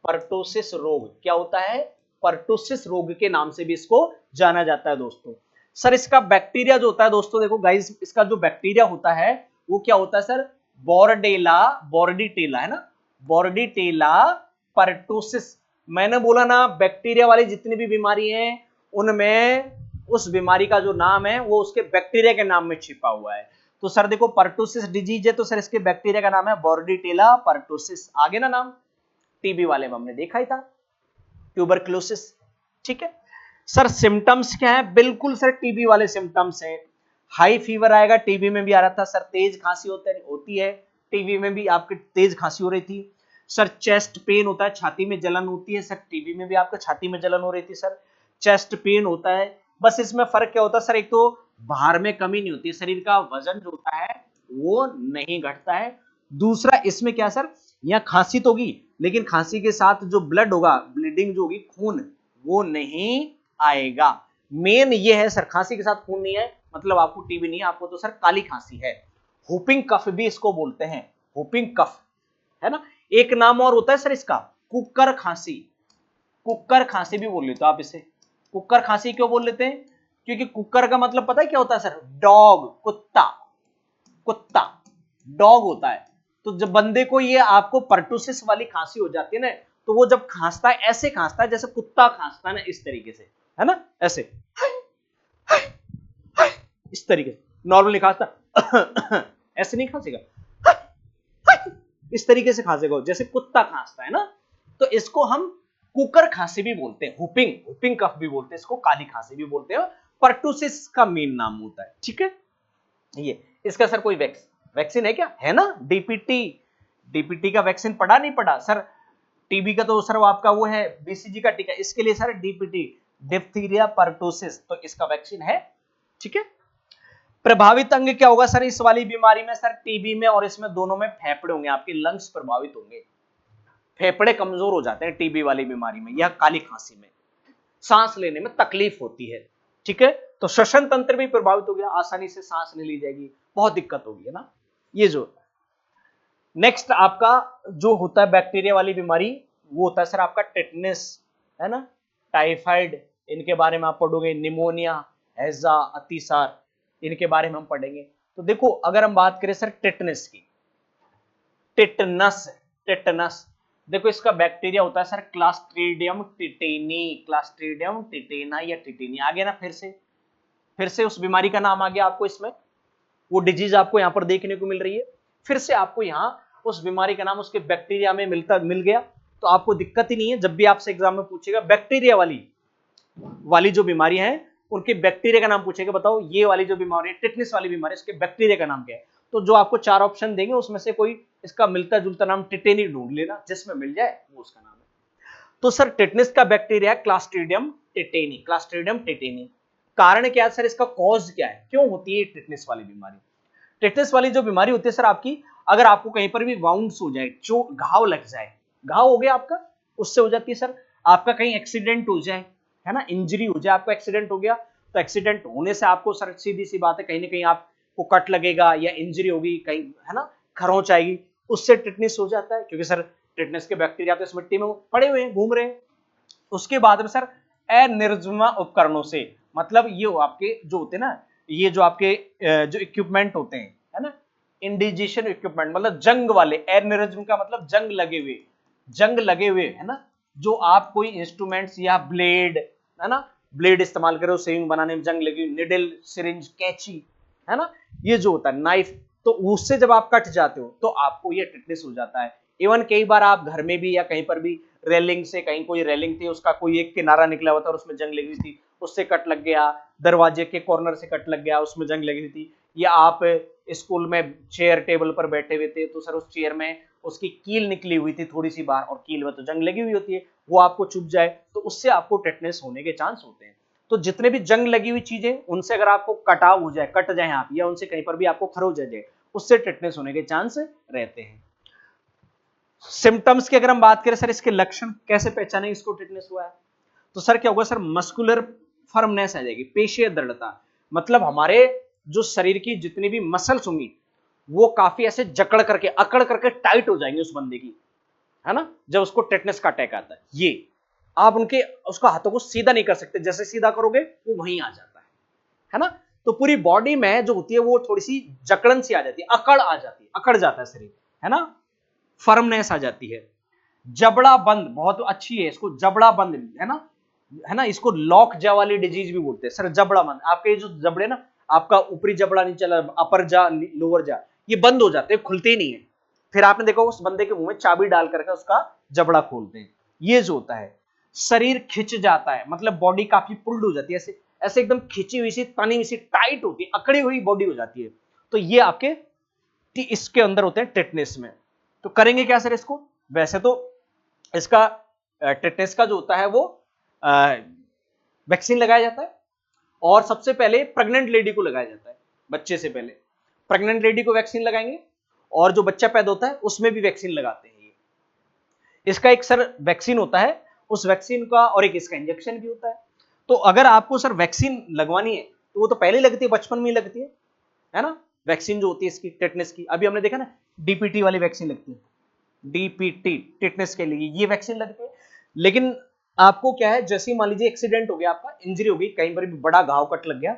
पर्टोसिस रोग। क्या होता है, पर्टोसिस रोग के नाम से भी इसको जाना जाता है दोस्तों। सर इसका बैक्टीरिया जो होता है दोस्तों, देखो गाइस, इसका जो बैक्टीरिया होता है वो क्या होता है सर, बोर्डेला, बोर्डीटेला, है ना, बोर्डीटेला पर्टोसिस। मैंने बोला ना, बैक्टीरिया वाली जितनी भी बीमारी हैं उनमें उस बीमारी का जो नाम है वो उसके बैक्टीरिया के नाम में छिपा हुआ है। तो सर देखो, पर्टोसिस डिजीज है, तो सर इसके बैक्टीरिया का नाम है बोर्डीटेला पर्टोसिस, आगे ना नाम, टीबी वाले में हमने देखा ही था, ट्यूबरक्लोसिस, ठीक है। सर सिम्टम्स क्या है, बिल्कुल सर टीबी वाले सिम्टम्स हैं, हाई फीवर आएगा, टीबी में भी आ रहा था सर, तेज खांसी होती है, टीबी में भी आपकी तेज खांसी हो रही थी। सर चेस्ट पेन होता है, छाती में जलन होती है, सर टीबी में भी आपको छाती में जलन हो रही थी सर, चेस्ट पेन होता है। बस इसमें फर्क क्या होता है सर, एक तो बाहर में कमी नहीं होती, शरीर का वजन जो होता है वो नहीं घटता है। दूसरा इसमें क्या सर, यहाँ खांसी तो होगी, लेकिन खांसी के साथ जो ब्लड होगा, ब्लीडिंग जो होगी, खून, वो नहीं आएगा। मेन ये है सर, खांसी के साथ खून नहीं है मतलब आपको टीबी नहीं है, आपको तो सर काली खांसी है। होपिंग कफ भी इसको बोलते हैं, होपिंग कफ, है ना। एक नाम और होता है सर इसका, कुकर खांसी, कुकर खांसी भी बोल लेते हो आप इसे। कुकर खांसी क्यों बोल लेते हैं, क्योंकि कुकर का मतलब पता है क्या होता है सर, डॉग, कुत्ता, कुत्ता, डॉग होता है। तो जब बंदे को ये आपको पर्टुसिस वाली खांसी हो जाती है ना, तो वो जब खांसता है ऐसे खांसता है जैसे कुत्ता खांसता है ना, इस तरीके से, है ना, ऐसे, इस तरीके से नॉर्मली खांसता ऐसे नहीं खांसेगा, इस तरीके से खांसेगा जैसे कुत्ता खांसता है ना। तो इसको हम कुकर खांसी भी बोलते हैं, हुपिंग, हुपिंग कफ भी बोलते हैं इसको, काली खांसी भी बोलते हैं, पर्टुसिस का मेन नाम होता है, ठीक है। ये इसका सर कोई वैक्सीन है क्या, है ना, डीपीटी, डीपीटी का वैक्सीन पढ़ा नहीं पढ़ा सर, टीबी का तो सर वो आपका वो है बीसीजी का टीका, इसके लिए सर डीपीटी, डिप्थीरिया पर्टोसिस, तो इसका वैक्सीन है, ठीक है। प्रभावित अंग क्या होगा सर इस वाली बीमारी में, सर टीबी में और इसमें दोनों में फेफड़े होंगे, आपके लंग्स प्रभावित होंगे, फेफड़े कमजोर हो जाते हैं टीबी वाली बीमारी में या काली खांसी में, सांस लेने में तकलीफ होती है, ठीक है। तो श्वसन तंत्र भी प्रभावित हो गया, आसानी से सांस नहीं ली जाएगी, बहुत दिक्कत होगी, है ना। ये जो नेक्स्ट आपका जो होता है बैक्टीरिया वाली बीमारी, वो होता है सर आपका टेटनस, है ना, टाइफाइड, इनके बारे में आप पढ़ोगे, निमोनिया, हैजा, अतिसार, इनके बारे में हम पढ़ेंगे। तो देखो अगर हम बात करें सर टेटनस की, टेटनस, टेटनस, देखो इसका बैक्टीरिया होता है सर क्लास्ट्रीडियम टिटेनी, क्लास्ट्रीडियम टिटेना या टिटेनी, आ गया ना, फिर से उस बीमारी का नाम आ गया आपको इसमें, वो डिजीज आपको यहां पर देखने को मिल रही है, फिर से आपको यहां उस बीमारी का नाम उसके बैक्टीरिया में मिल गया, तो आपको दिक्कत ही नहीं है। जब भी आपसे एग्जाम में पूछेगा बैक्टीरिया वाली जो बीमारी है उनके बैक्टीरिया का नाम पूछेगा, बताओ ये वाली जो बीमारी है टिटनेस वाली बीमारी, इसके बैक्टीरिया का नाम क्या है, तो जो आपको 4 ऑप्शन देंगे उसमें से कोई इसका मिलता जुलता नाम टिटेनी ढूंढ लेना, जिसमें मिल जाए वो उसका नाम है। तो सर टिटनेस का bacteria Clostridium tetani, Clostridium tetani. कारण क्या है सर, इसका कॉज क्या है, क्यों होती है टिटनेस वाली बीमारी? टिटनेस वाली जो बीमारी होती है सर आपकी, अगर आपको कहीं पर भी वाउंड्स हो जाए, जो घाव लग जाए, घाव हो गया आपका, उससे हो जाती है सर। आपका कहीं एक्सीडेंट हो जाए, है ना, इंजरी हो जाए, आपका एक्सीडेंट हो गया, तो एक्सीडेंट होने से आपको सर सीधी सी बात है कहीं ना कहीं आपको कट लगेगा या इंजरी होगी कहीं, है ना, खरोंच आएगी, उससे टिटनेस हो जाता है, क्योंकि सर टिटनेस के बैक्टीरिया तो इस मिट्टी में पड़े हुए हैं, घूम रहे हैं। उसके बाद में सर अनिर्जमा उपकरणों से, मतलब ये आपके जो होते हैं ना, ये जो आपके जो इक्विपमेंट होते हैं, है ना, इंडिजेशन इक्विपमेंट, मतलब जंग वाले, एनिरिज्म का मतलब जंग लगे हुए, जंग लगे हुए, है ना, जो आप कोई इंस्ट्रूमेंट्स या ब्लेड, है ना, ब्लेड इस्तेमाल करो सेविंग बनाने में, जंग लगी हुई, निडल, सिरिंज, कैंची, है ना, ये जो होता है नाइफ, तो उससे जब आप कट जाते हो तो आपको ये टिटनेस हो जाता है। इवन कई बार आप घर में भी या कहीं पर भी रेलिंग से, कहीं कोई रेलिंग थी उसका कोई एक किनारा निकला हुआ था और उसमें जंग लगी थी, उससे कट लग गया, दरवाजे के कॉर्नर से कट लग गया, उसमें जंग लगी थी, या आप स्कूल में चेयर टेबल पर बैठे हुए थे तो सर उस चेयर में उसकी कील निकली हुई थी थोड़ी सी बाहर, और कील में तो जंग लगी हुई होती है, वो आपको चुभ जाए तो उससे आपको टेटनेस होने के चांस होते हैं। तो जितने भी जंग लगी हुई चीजें, उनसे अगर आपको कटाव हो जाए, कट जाए आप, या उनसे कहीं पर भी आपको खरोच जाए, उससे टेटनेस होने के चांस रहते हैं। सिम्टम्स की अगर हम बात करें सर, इसके लक्षण कैसे पहचाने इसको टिटनेस हुआ है, तो सर क्या होगा सर, मस्कुलर फर्मनेस आ जाएगी, पेशीय दृढ़ता, मतलब हमारे जो शरीर की जितनी भी मसल्स होंगी वो काफी ऐसे जकड़ करके, अकड़ करके टाइट हो जाएंगे उस बंदे की, है ना, जब उसको टेटनेस का अटैक आता है। ये आप उनके उसका हाथों को सीधा नहीं कर सकते, जैसे सीधा करोगे वो वहीं आ जाता है ना, तो पूरी बॉडी में जो होती है वो थोड़ी सी जकड़न सी आ जाती है, अकड़ आ जाती है, अकड़ जाता है शरीर, है ना, फर्मनेस आ जाती है। जबड़ा बंद बहुत अच्छी है, इसको जबड़ा बंद, है ना, इसको लॉक जा वाली डिजीज भी बोलते हैं सर, जबड़ा बंद, आपके जो जबड़े ना, आपका ऊपरी जबड़ा नहीं चला, अपर जा लोअर जा, ये बंद हो जाते हैं, खुलते ही नहीं है, फिर आपने देखा उस बंदे के मुंह में चाबी डाल करके उसका जबड़ा खोलते हैं, ये जो होता है। शरीर खिंच जाता है, मतलब बॉडी काफी पुल्ड हो जाती है, ऐसे ऐसे एकदम खिंची हुई सी, तनी हुई सी, टाइट होती है, अकड़ी हुई बॉडी हो जाती है, तो ये आपके इसके अंदर होते हैं टेटनेस में। तो करेंगे क्या सर इसको, वैसे तो इसका टेटनेस का जो होता है वो वैक्सीन लगाया जाता है, और सबसे पहले प्रेग्नेंट लेडी को लगाया जाता है, बच्चे से पहले प्रेग्नेंट लेडी को वैक्सीन लगाएंगे, और जो बच्चा पैदा होता है उसमें भी वैक्सीन लगाते हैं। इसका एक सर वैक्सीन होता है, उस वैक्सीन का, और एक इसका इंजेक्शन भी होता है। तो अगर आपको सर वैक्सीन लगवानी है तो वो तो पहले लगती है, बचपन में ही लगती है ना, वैक्सीन जो होती है इसकी टेटनेस की, अभी हमने देखा ना डीपीटी वाली वैक्सीन लगती है, डीपीटी टेटनेस के लिए ये वैक्सीन लगती है। लेकिन आपको क्या है, जैसे मान लीजिए एक्सीडेंट हो गया, आपका इंजरी हो गई, कहीं पर भी बड़ा घाव कट लग गया,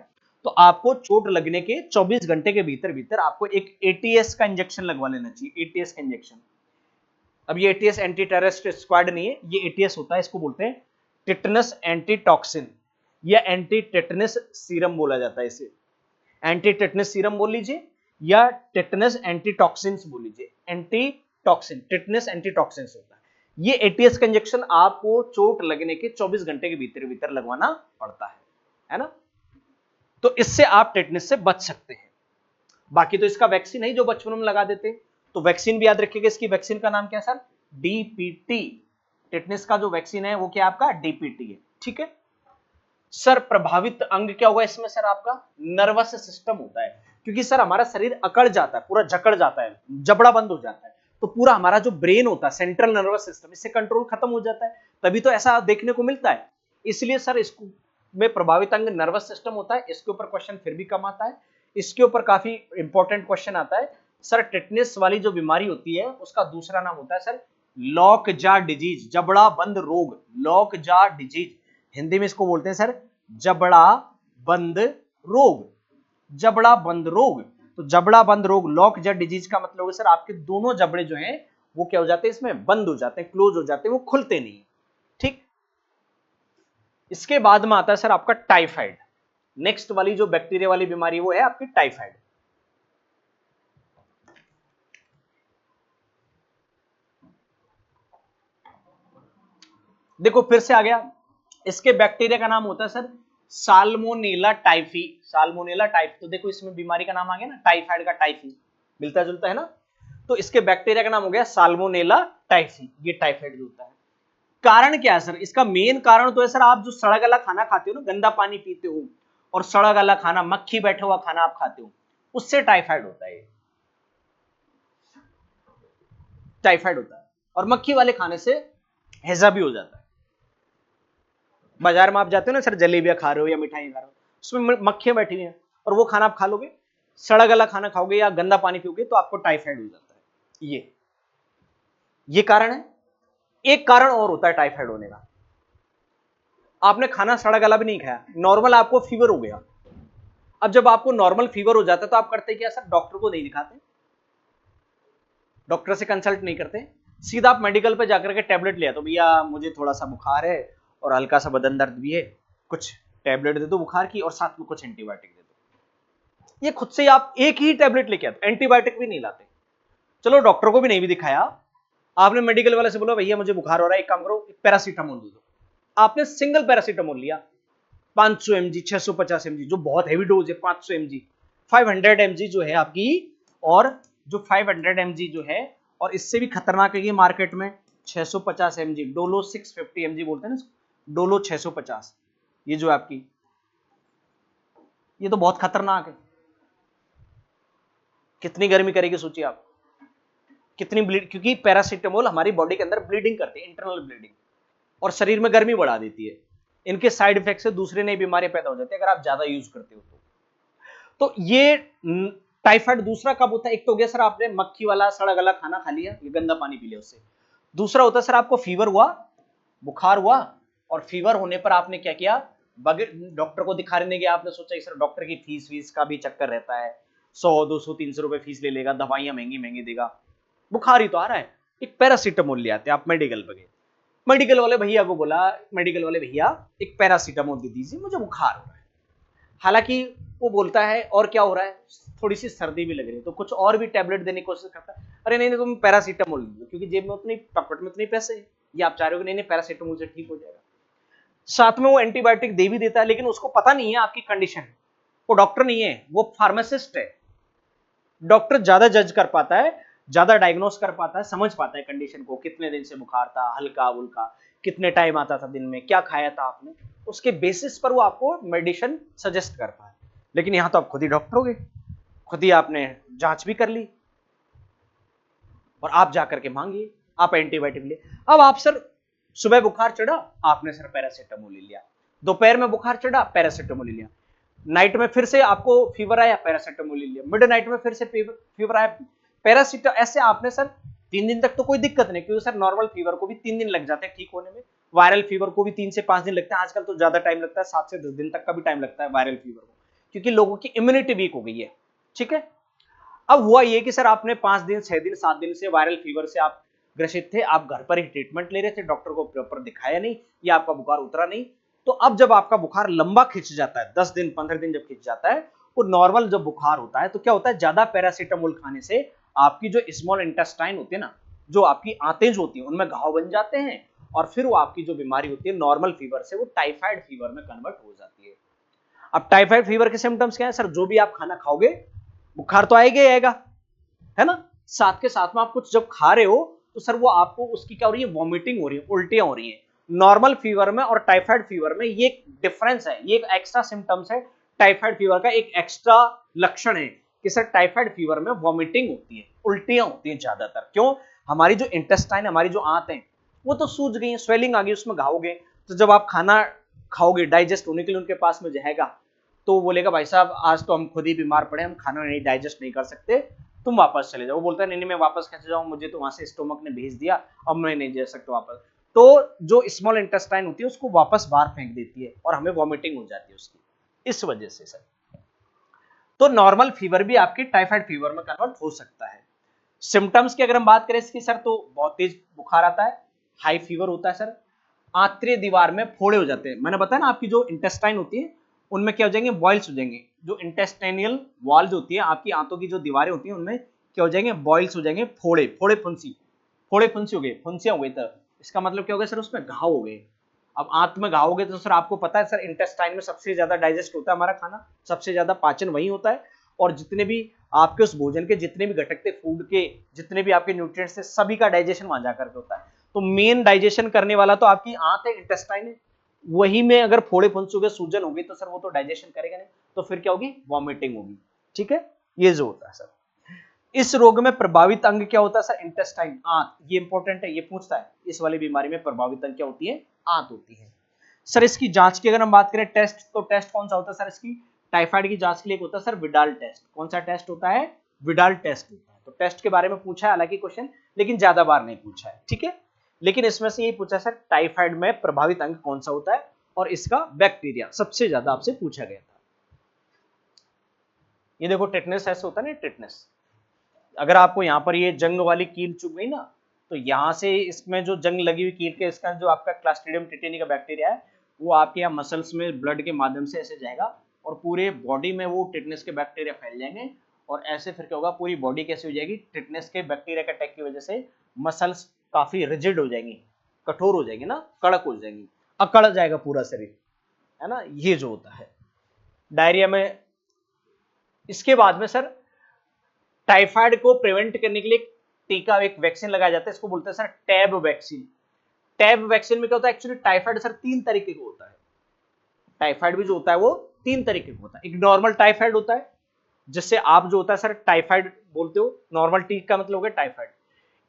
तो आपको चोट लगने के 24 घंटे के भीतर भीतर आपको एक एटीएस का इंजेक्शन लगवा लेना चाहिए, एटीएस का इंजेक्शन। अब ये एटीएस एंटी टेररिस्ट स्क्वाड नहीं है, ये एटीएस होता है, इसको बोलते हैं टिटनस एंटीटॉक्सिन या एंटी टेटनस सीरम बोला जाता है इसे, एंटी टेटनस सीरम बोल लीजिए या टेटनस एंटीटॉक्सिन बोल लीजिए, एंटीटॉक्सिन, टेटनस एंटीटॉक्सिन होता है। ये एटीएस का इंजेक्शन आपको चोट लगने के 24 घंटे के भीतर भीतर लगवाना पड़ता है ना, तो इससे आप टेटनस से बच सकते हैं। बाकी तो इसका वैक्सीन है जो बचपन में लगा देते हैं, तो वैक्सीन भी याद रखिएगा, इसकी वैक्सीन का नाम क्या है सर, डीपीटी, टेटनस का जो वैक्सीन है वो क्या आपका डीपीटी है, ठीक है। सर प्रभावित अंग क्या होगा इसमें सर, आपका नर्वस सिस्टम होता है, क्योंकि सर हमारा शरीर अकड़ जाता है, पूरा जकड़ जाता है, जबड़ा बंद हो जाता है, तो पूरा हमारा जो ब्रेन होता है, सेंट्रल नर्वस सिस्टम, इससे कंट्रोल खत्म हो जाता है, तभी तो ऐसा देखने को मिलता है। इसलिए सर इसको में प्रभावित अंग नर्वस सिस्टम होता है, इसके ऊपर क्वेश्चन फिर भी कम आता है, इसके ऊपर काफी इंपॉर्टेंट क्वेश्चन आता है सर, टेटनस वाली जो बीमारी होती है उसका दूसरा नाम होता है सर लॉक जा डिजीज, जबड़ा बंद रोग, लॉक जा डिजीज, हिंदी में इसको बोलते हैं सर जबड़ा बंद रोग, जबड़ा बंद रोग। तो जबड़ा बंद रोग, लॉक जट डिजीज का मतलब है सर आपके दोनों जबड़े जो हैं वो क्या हो जाते हैं, इसमें बंद हो जाते हैं, क्लोज हो जाते हैं, वो खुलते नहीं। ठीक, इसके बाद में आता है सर आपका टाइफाइड। नेक्स्ट वाली जो बैक्टीरिया वाली बीमारी वो है आपकी टाइफाइड। देखो फिर से आ गया, इसके बैक्टीरिया का नाम होता है sir salmonella typhi. Salmonella typhi, तो देखो इसमें बीमारी का नाम आ गया ना, टाइफाइड का टाइफी, मिलता जुलता है ना। तो इसके बैक्टीरिया का नाम हो गया साल्मोनेला टाइफी, ये टाइफाइड जो होता है। कारण क्या है सर, इसका मेन कारण तो है सर आप जो सड़ा गला खाना खाते हो ना, गंदा पानी पीते हो और सड़ा गला खाना, मक्खी बैठा हुआ खाना आप खाते हो, उससे टाइफाइड होता है, टाइफाइड होता है। और मक्खी वाले खाने से हैजा भी हो जाता है। बाजार में आप जाते हो ना सर, जलेबियां खा रहे हो या मिठाई खा रहे हो, उसमें मक्खियां बैठी हुई हैं, और वो खाना आप खा लोगे, सड़ा गला खाना खाओगे या गंदा पानी पियोगे तो आपको टाइफाइड हो जाता है। ये कारण है। एक कारण और होता है टाइफाइड होने का, आपने खाना सड़ा गला भी नहीं खाया, नॉर्मल आपको फीवर हो गया। अब जब आपको नॉर्मल फीवर हो जाता है तो आप करते क्या सर, डॉक्टर को नहीं दिखाते, डॉक्टर से कंसल्ट नहीं करते, सीधा आप मेडिकल पे जाकर के टैबलेट ले आते हो, भैया मुझे थोड़ा सा बुखार है और हल्का सा बदन दर्द भी है, कुछ टैबलेट दे दो बुखार की और साथ में कुछ एंटीबायोटिक दे दो। ये खुद से आप एक ही टैबलेट लेके आते, एंटीबायोटिक भी नहीं लाते। चलो डॉक्टर को भी नहीं भी दिखाया, आपने मेडिकल वाले से बोला भैया मुझे बुखार हो रहा है, एक काम करो पैरासीटामोल दे दो, आपने सिंगल पैरासीटामोल लिया 500 mg, 650 mg, जो बहुत हैवी डोज है 500 mg, 500 mg जो है आपकी, और जो 500 mg जो है, और इससे भी खतरनाक है ये मार्केट में 650 mg, डोलो 650 mg बोलते हैं ना, डोलो 650, ये जो आपकी, ये तो बहुत खतरनाक है। कितनी गर्मी करेगी सोचिए आप, कितनी ब्लीड, क्योंकि पैरासीटामोल हमारी बॉडी के अंदर ब्लीडिंग करती है, इंटरनल ब्लीडिंग, और शरीर में गर्मी बढ़ा देती है। इनके साइड इफेक्ट से दूसरी नई बीमारियां पैदा हो जाती है अगर आप ज्यादा यूज करते हो तो ये टाइफाइड दूसरा कब होता है, एक तो हो गया सर आपने मक्खी वाला सड़ा गला खाना खा लिया, ये गंदा पानी पी लिया उससे। दूसरा होता है सर आपको फीवर हुआ, बुखार हुआ, और फीवर होने पर आपने क्या किया, बगैर डॉक्टर को दिखाने गया, आपने सोचा सर डॉक्टर की फीस वीस का भी चक्कर रहता है, 100 200 300 रुपए फीस ले लेगा, दवाइयां महंगी महंगी देगा, बुखार ही तो आ रहा है, एक पैरासीटामोल ले आते, आप मेडिकल पे गए, मेडिकल वाले भैया को बोला, मेडिकल वाले भैया एक पैरासीटामोल दे दीजिए मुझे बुखार हो रहा है, हालांकि वो बोलता है और क्या हो रहा है, थोड़ी सी सर्दी भी लग रही है, तो कुछ और भी टैबलेट देने की कोशिश करता है, अरे नहीं नहीं तुम पैरासीटामोल दे दो, क्योंकि जेब में उतनी पॉकेट में उतने पैसे हैं, ये आप चाह रहे हो कि नहीं नहीं पैरासीटामोल से ठीक हो जाएगा। साथ में वो एंटीबायोटिक दे भी देता है, लेकिन उसको पता नहीं है आपकी कंडीशन, वो डॉक्टर नहीं है, वो फार्मासिस्ट है। डॉक्टर ज्यादा जज कर पाता है, ज्यादा डायग्नोस कर पाता है, समझ पाता है कंडीशन को, कितने दिन से बुखार था, हल्का उल्का, कितने टाइम आता था दिन में, क्या खाया था आपने, उसके बेसिस पर वो आपको मेडिसिन सजेस्ट करता है। लेकिन यहां तो आप खुद ही डॉक्टर हो गए, खुद ही आपने जांच भी कर ली और आप जाकर के मांगिए, आप एंटीबायोटिक लिए। अब आप सर सुबह बुखार चढ़ा, आपने सर पैरासीटामोल ले लिया, दोपहर में बुखार चढ़ा पैरासीटामोल ले लिया, नाइट में फिर से आपको फीवर आया पैरासीटामोल ले लिया, मिड नाइट में फिर से फीवर आया पैरासीटामोल, ऐसे आपने सर 3 दिन तक तो कोई दिक्कत नहीं, क्योंकि सर नॉर्मल फीवर को भी 3 दिन लग जाते हैं ठीक होने में, वायरल फीवर को भी 3 से 5 दिन लगता है, आजकल तो ज्यादा टाइम लगता है, 7 से 10 दिन तक का भी टाइम लगता है वायरल फीवर को, क्योंकि लोगों की इम्यूनिटी वीक हो गई है। ठीक है, अब हुआ ये कि सर आपने 5 दिन 6 दिन 7 दिन से वायरल फीवर से आप ग्रसित थे, आप घर पर ही ट्रीटमेंट ले रहे थे, डॉक्टर को प्रॉपर दिखाया नहीं, या आपका बुखार उतरा नहीं, तो अब जब आपका बुखार लंबा खिंच जाता है, 10 दिन 15 दिन जब खिंच जाता है, वो नॉर्मल जब बुखार होता है तो क्या होता है, ज्यादा पैरासीटामोल खाने से आपकी जो स्मॉल इंटेस्टाइन होती है ना, जो आपकी आंतें जो होती है उनमें घाव बन जाते हैं, और फिर वो आपकी जो बीमारी होती है नॉर्मल फीवर से वो टाइफाइड फीवर में कन्वर्ट हो जाती है। अब टाइफाइड फीवर के सिम्टम्स क्या है सर, जो भी आप खाना खाओगे बुखार तो आएगा ही आएगा, है ना, साथ के साथ में आप कुछ जब खा रहे हो तो सर वो आपको उसकी क्या हो रही है, वॉमिटिंग हो रही है, उल्टियां हो रही है। नॉर्मल फीवर में और टाइफाइड फीवर में ये एक डिफरेंस है, ये एक एक्स्ट्रा सिम्टम्स है, टाइफाइड फीवर का एक एक्स्ट्रा लक्षण है कि सर टाइफाइड फीवर में वॉमिटिंग होती है, उल्टियां होती हैं ज्यादातर, क्यों, हमारी जो इंटेस्टाइन, हमारी जो आंत है वो तो सूज गई है, स्वेलिंग आ गई, उसमें घाव हो गए, तो जब आप खाना खाओगे डाइजेस्ट होने के लिए उनके पास में जाएगा, तो बोलेगा भाई साहब आज तो हम खुद ही बीमार पड़े, हम खाना नहीं डाइजेस्ट नहीं कर सकते, तुम वापस चले जाओ, वो बोलता है नहीं नहीं मैं वापस कैसे जाऊं, मुझे तो वहां से स्टोमक ने भेज दिया, अब मैं नहीं जा सकता वापस, तो जो स्मॉल इंटेस्टाइन होती है उसको वापस बाहर फेंक देती है और हमें वॉमिटिंग हो जाती है उसकी, इस वजह से सर। तो नॉर्मल फीवर भी आपकी टाइफाइड फीवर में कन्वर्ट हो सकता है। सिम्टम्स की अगर हम बात करें इसकी सर, तो बहुत तेज बुखार आता है, हाई फीवर होता है सर, आंतरिक दीवार में फोड़े हो जाते हैं। मैंने बताया ना आपकी जो इंटेस्टाइन होती है उनमें क्या हो जाएंगे, बॉइल्स हो जाएंगे। जो इंटेस्टाइनियल वॉल्स होती है, आपकी आंतों की जो दीवारें होती हैं उनमें क्या हो जाएंगे, बॉइल्स हो जाएंगे, फोड़े फोड़े फुंसी, फोड़े फुंसी हो गए, फुंसियां हो गई। तब इसका मतलब क्या हो गया सर, उसमें घाव हो गए। अब आंत में घाव हो गए तो सर आपको पता है सर, इंटेस्टाइन में सबसे ज्यादा डाइजेस्ट होता है हमारा खाना, सबसे ज्यादा पाचन वही होता है। और जितने भी आपके उस भोजन के जितने भी घटक थे, फूड के जितने भी आपके न्यूट्रिएंट्स थे, सभी का डाइजेशन वहां जाकर के होता है। तो मेन डाइजेशन करने वाला तो आपकी आंत है, इंटेस्टाइन है। वही में अगर फोड़े फुंसी हो गए, सूजन हो गई, तो सर वो तो डाइजेशन करेगा नहीं, तो फिर क्या होगी, वॉमिटिंग होगी। ठीक है, ये जो होता है सर। इस रोग में प्रभावित अंग क्या होता है सर, इंटेस्टाइन, आंत। ये इंपॉर्टेंट है, ये पूछता है इस वाली बीमारी में प्रभावित अंग क्या होती है, आंत होती है। सर इसकी जांच की अगर हम बात करें, टेस्ट, तो टेस्ट कौन सा होता है सर इसकी, टाइफाइड की जांच के लिए होता है सर विडाल टेस्ट। कौन सा टेस्ट होता है, विडाल टेस्ट होता है। तो टेस्ट के बारे में पूछा है हालांकि क्वेश्चन, लेकिन ज्यादा बार नहीं पूछा है। ठीक है, लेकिन इसमें से ये पूछा सर टाइफाइड में प्रभावित अंग कौन सा होता है, और इसका बैक्टीरिया सबसे ज्यादा आपसे पूछा गया था। ये देखो टिटनेस ऐसे होता है ना, टिटनेस। अगर आपको यहाँ पर ये जंग वाली कील चुभ गई ना, तो यहाँ से इसमें जो जंग लगी हुई कील के, इसका जो आपका क्लास्ट्रीडियम टिटेनी का बैक्टीरिया है, वो आपके यहाँ मसल्स में ब्लड के माध्यम से ऐसे जाएगा, और पूरे बॉडी में वो टिटनेस के बैक्टीरिया फैल जाएंगे। और ऐसे फिर क्या होगा, पूरी बॉडी कैसे हो जाएगी, टिटनेस के बैक्टीरिया के अटैक की वजह से मसल्स काफी रिजिड हो जाएंगी, कठोर हो जाएंगी ना, कड़क हो जाएंगी, अकड़ जाएगा पूरा शरीर, है ना, ये जो होता है डायरिया में। इसके बाद में सर टाइफाइड को प्रिवेंट करने के लिए टीका, एक वैक्सीन लगाया जाता है, इसको बोलते हैं sir tab vaccine. Tab vaccine में क्या होता है, एक्चुअली टाइफाइड सर 3 तरीके का होता है। टाइफाइड भी जो होता है वो 3 तरीके का होता है। एक नॉर्मल टाइफाइड होता है, जिससे आप जो होता है सर टाइफाइड बोलते हो, नॉर्मल टी का मतलब हो गया टाइफाइड।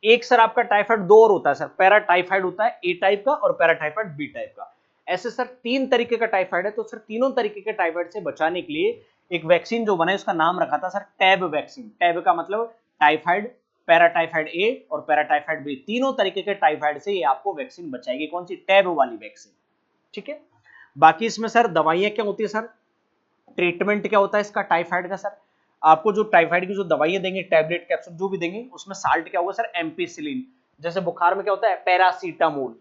एक सर आपका टाइफाइड 2 और होता है सर, पैरा टाइफाइड होता है ए टाइप का, और पैरा टाइफाइड बी टाइप का। ऐसे सर 3 तरीके का टाइफाइड है। तो सर तीनों तरीके के टाइफाइड से बचाने के लिए एक वैक्सीन जो बना है, उसका नाम रखा था सर टैब वैक्सीन। टैब का मतलब टाइफाइड, पैराटाइफाइड ए और पैराटाइफाइड बी, तीनों तरीके के टाइफाइड से ये आपको वैक्सीन बचाएगी। कौन सी, टैब वाली वैक्सीन। ठीक है, बाकी इसमें सर दवाइयां क्या होती है सर, ट्रीटमेंट क्या होता है इसका टाइफाइड का सर, आपको जो टाइफाइड की जो दवाइयां देंगे, टैबलेट कैप्सूल जो भी देंगे, उसमें साल्ट क्या होगा सर, एम्पिसिलिन। जैसे बुखार में क्या होता है, पैरासीटामोल।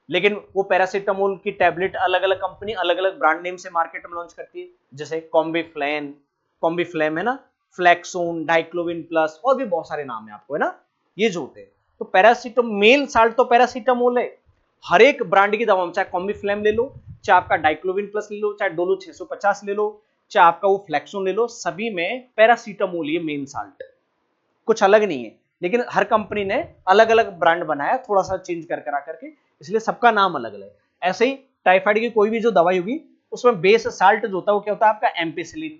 लेकिन वो पैरासीटामोल की टैबलेट अलग अलग कंपनी अलग अलग ब्रांड नेम से मार्केट में लॉन्च करती है, जैसे कॉम्बिफ्लेन, कॉम्बिफ्लेम है ना, फ्लैक्सोन, डाइक्लोविन प्लस, और भी बहुत सारे नाम है आपको, है ना, ये जो होते हैं। तो पैरासीटामोल साल्ट तो पैरासीटामोल है, हर एक ब्रांड की दवा में, चाहे कॉम्बिफ्लेम ले लो, चाहे आपका डाइक्लोविन प्लस ले लो, चाहे डोलो 650 ले लो, चाहे आपका वो फ्लैक्सोन ले लो, सभी में पैरासीटामोल ये मेन साल्ट, कुछ अलग नहीं है। लेकिन हर कंपनी ने अलग अलग ब्रांड बनाया, थोड़ा सा चेंज कर करा करके, इसलिए सबका नाम अलग अलग है। ऐसे ही टाइफाइड की कोई भी जो दवाई होगी, उसमें बेस साल्ट जो होता है वो क्या होता है आपका, एम्पिसिलिन।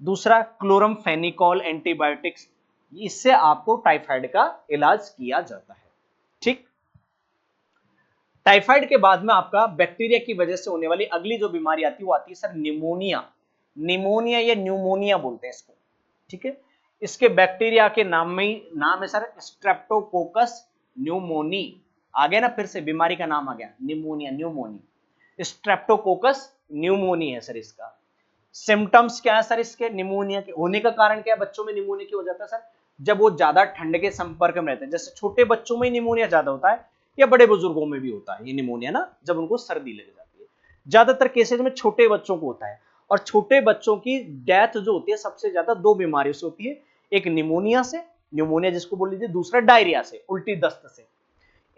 दूसरा क्लोरमफेनिकॉल एंटीबायोटिक्स, इससे आपको टाइफाइड का इलाज किया जाता है। ठीक, टाइफाइड के बाद में आपका बैक्टीरिया की वजह से होने वाली अगली जो बीमारी आती है, वो आती है सर निमोनिया। निमोनिया या न्यूमोनिया बोलते हैं इसको। ठीक है, इसके बैक्टीरिया के नाम में ही नाम है सर स्ट्रेप्टोकोकस न्यूमोनी। आ गया ना, फिर से बीमारी का नाम आ गया, निमोनिया, न्यूमोनी, स्ट्रेप्टोकोकस न्यूमोनी है सर इसका। सिम्टम्स क्या है सर इसके, निमोनिया के होने का कारण क्या है, बच्चों में निमोनिया क्यों हो जाता है सर, जब वो ज्यादा ठंड के संपर्क में रहते हैं। जैसे छोटे बच्चों में निमोनिया ज्यादा होता है, या बड़े बुजुर्गों में भी होता है ये निमोनिया ना, जब उनको सर्दी लग जाती है। ज्यादातर केसेस में छोटे बच्चों को होता है, और छोटे बच्चों की डेथ जो होती है सबसे ज्यादा 2 बीमारियों से होती है, एक निमोनिया से, निमोनिया जिसको बोल लीजिए, दूसरा डायरिया से, उल्टी दस्त से।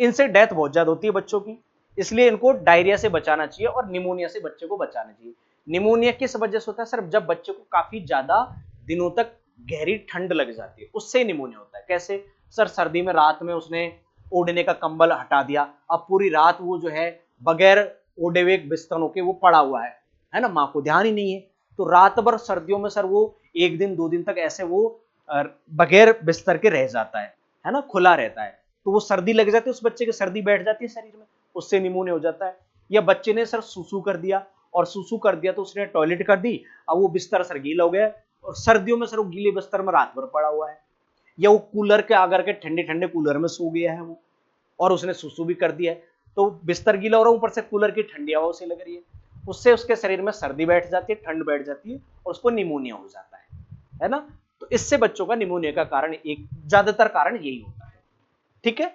इनसे डेथ बहुत ज्यादा होती है बच्चों की, इसलिए इनको डायरिया से बचाना चाहिए और निमोनिया से बच्चे को बचाना चाहिए। निमोनिया किस वजह से होता है सर, जब बच्चे को काफी ज्यादा दिनों तक गहरी ठंड लग जाती है, उससे निमोनिया होता है। कैसे सर, सर्दी में रात में उसने ओढ़ने का कंबल हटा दिया, अब पूरी रात वो जो है बगैर ओढ़े हुए बिस्तरों के वो पड़ा हुआ है ना, माँ को ध्यान ही नहीं है, तो रात भर सर्दियों में सर वो 1 दिन 2 दिन तक ऐसे वो बगैर बिस्तर के रह जाता है ना, खुला रहता है, तो वो सर्दी लग जाती है, उस बच्चे की सर्दी बैठ जाती है शरीर में, उससे निमोनिया हो जाता है। या बच्चे ने सर सुसु कर दिया, और सुसु कर दिया तो उसने टॉयलेट कर दी, अब वो बिस्तर सर गीला हो गया, और सर्दियों में सर वो गीले बिस्तर में रात भर पड़ा हुआ है, या वो कूलर के आकर के ठंडे ठंडे कूलर में सो गया है वो, और उसने सुसु भी कर दिया है, तो बिस्तर गीला हो रहा है, ऊपर से कूलर की ठंडी हवा उसे लग रही है, उससे उसके शरीर में सर्दी बैठ जाती है, ठंड बैठ जाती है, और उसको निमोनिया हो जाता है। है ना। तो इससे बच्चों का निमोनिया का कारण एक ज्यादातर कारण यही होता है। ठीक है,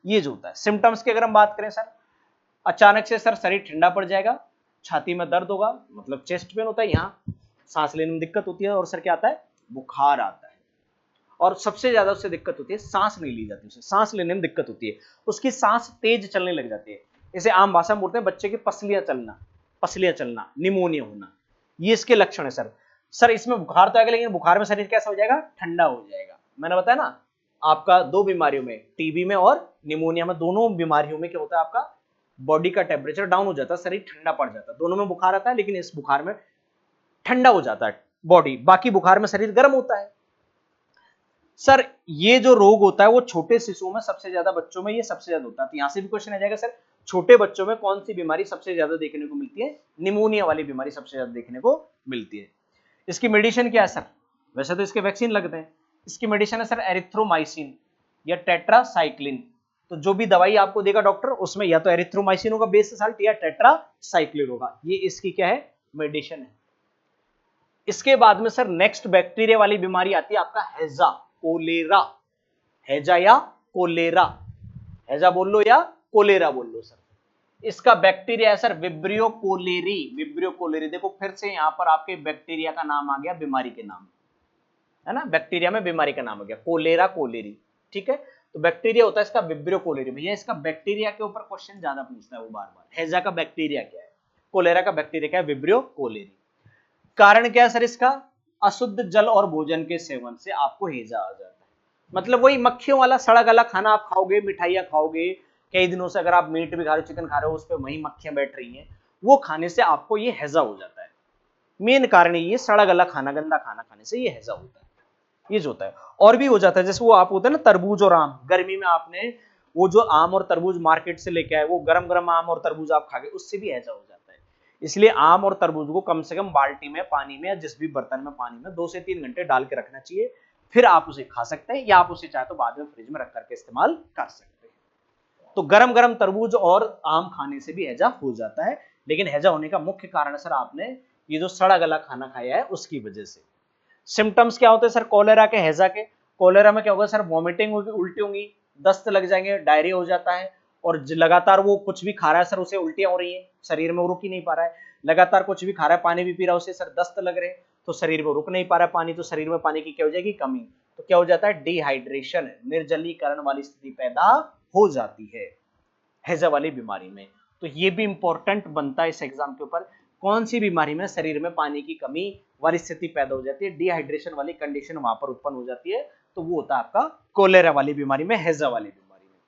ये जो होता है सिम्टम्स की अगर हम बात करें सर, अचानक से सर शरीर ठंडा पड़ जाएगा, छाती में दर्द होगा, मतलब चेस्ट पेन होता है, यहाँ सांस लेने में दिक्कत होती है, और सर क्या आता है, बुखार आता है, और सबसे ज्यादा उससे दिक्कत होती है, सांस नहीं ली जाती, उसे सांस लेने में दिक्कत होती है, उसकी सांस तेज चलने लग जाती है। इसे आम भाषा में बोलते हैं बच्चे की पसलियां चलना, निमोनिया होना, ये इसके लक्षण है सर। सर इसमें बुखार तो आएगा, लेकिन बुखार में शरीर कैसा हो जाएगा, ठंडा हो जाएगा। मैंने बताया ना आपका दो बीमारियों में, टीबी में और निमोनिया में, दोनों बीमारियों में क्या होता है, आपका बॉडी का टेम्परेचर डाउन हो जाता है, शरीर ठंडा पड़ जाता है। दोनों में बुखार आता है, लेकिन इस बुखार में ठंडा हो जाता है बॉडी, बाकी बुखार में शरीर गर्म होता है। सर ये जो रोग होता है वो छोटे शिशुओं में सबसे ज्यादा, बच्चों में ये सबसे ज्यादा होता है। तो यहां से भी क्वेश्चन आ जाएगा सर, छोटे बच्चों में कौन सी बीमारी सबसे ज्यादा देखने को मिलती है, निमोनिया वाली बीमारी सबसे ज्यादा देखने को मिलती है। इसकी मेडिसिन क्या है सर, वैसे तो इसके वैक्सीन लगते हैं, इसकी मेडिसिन है सर एरिथ्रोमाइसिन या टेट्रासाइक्लिन। तो जो भी दवाई आपको देगा डॉक्टर, उसमें या तो एरिथ्रोमाइसिन होगा बेस साल्ट, या टेट्रासाइक्लिन होगा, ये इसकी क्या है, मेडिसिन है। इसके बाद में सर नेक्स्ट बैक्टीरिया वाली बीमारी आती है आपका हैजा, कोलेरा, हैजा या कोलेरा, हैजा बोल लो या कोलेरा बोल लो सर। इसका बैक्टीरिया है sir Vibrio cholerae, Vibrio cholerae. देखो फिर से यहां पर आपके बैक्टीरिया का नाम आ गया बीमारी के नाम, है ना, बैक्टीरिया में बीमारी का नाम आ गया कोलेरा कोलेरी। ठीक है, तो बैक्टीरिया होता है इसका विब्रियो कोलेरी। भैया इसका बैक्टीरिया के ऊपर क्वेश्चन ज्यादा पूछता है वो बार बार, हैजा का बैक्टीरिया क्या है, कोलेरा का बैक्टीरिया क्या है, विब्रियो कोलेरी। कारण क्या है सर इसका, अशुद्ध जल और भोजन के सेवन से आपको हैजा आ जाता है। मतलब वही मक्खियों वाला सड़ा गला खाना आप खाओगे, मिठाइयां खाओगे, कई दिनों से अगर आप मीट भी खा रहे हो, चिकन खा रहे हो, उस पर वही मक्खियां बैठ रही हैं, वो खाने से आपको ये हैजा हो जाता है। मेन कारण ये सड़ा गला खाना, गंदा खाना खाने से ये हैजा होता है, ये जो होता है। और भी हो जाता है, जैसे वो आप होता है ना तरबूज और आम, गर्मी में आपने वो जो आम और तरबूज मार्केट से लेके आए, वो गरम गरम आम और तरबूज आप खा गए, उससे भी हैजा हो जाता है। इसलिए आम और तरबूज को कम से कम बाल्टी में पानी में या जिस भी बर्तन में पानी में 2 से 3 घंटे डाल के रखना चाहिए, फिर आप उसे खा सकते हैं, या आप उसे चाहे तो बाद में फ्रिज में रख करके इस्तेमाल कर सकते हैं। तो गरम गरम तरबूज और आम खाने से भी हैजा हो जाता है, लेकिन हैजा होने का मुख्य कारण है सर आपने ये जो सड़ा गला खाना खाया है उसकी वजह से। सिम्टम्स क्या होते हैं सर कोलेरा के, हैजा के, कोलेरा में क्या होगा सर, वॉमिटिंग होगी, उल्टी होंगी, दस्त लग जाएंगे, डायरिया हो जाता है, और लगातार वो कुछ भी खा रहा है सर उसे उल्टियां हो रही हैं, शरीर में वो रुक ही नहीं पा रहा है, लगातार कुछ भी खा रहा है, पानी भी पी रहा है, उसे सर दस्त लग रहे हैं, तो शरीर में रुक नहीं पा रहा है पानी, तो शरीर में पानी की क्या हो जाएगी, कमी, तो क्या हो जाता है, डिहाइड्रेशन, निर्जलीकरण वाली स्थिति पैदा हो जाती है हैजा वाली बीमारी में। तो ये भी इंपॉर्टेंट बनता है इस एग्जाम के ऊपर, कौन सी बीमारी में शरीर में पानी की कमी वाली स्थिति पैदा हो जाती है, डिहाइड्रेशन वाली कंडीशन वहां पर उत्पन्न हो जाती है, तो वो होता है आपका कोलेरा वाली बीमारी में, हैजा वाली बीमारी में।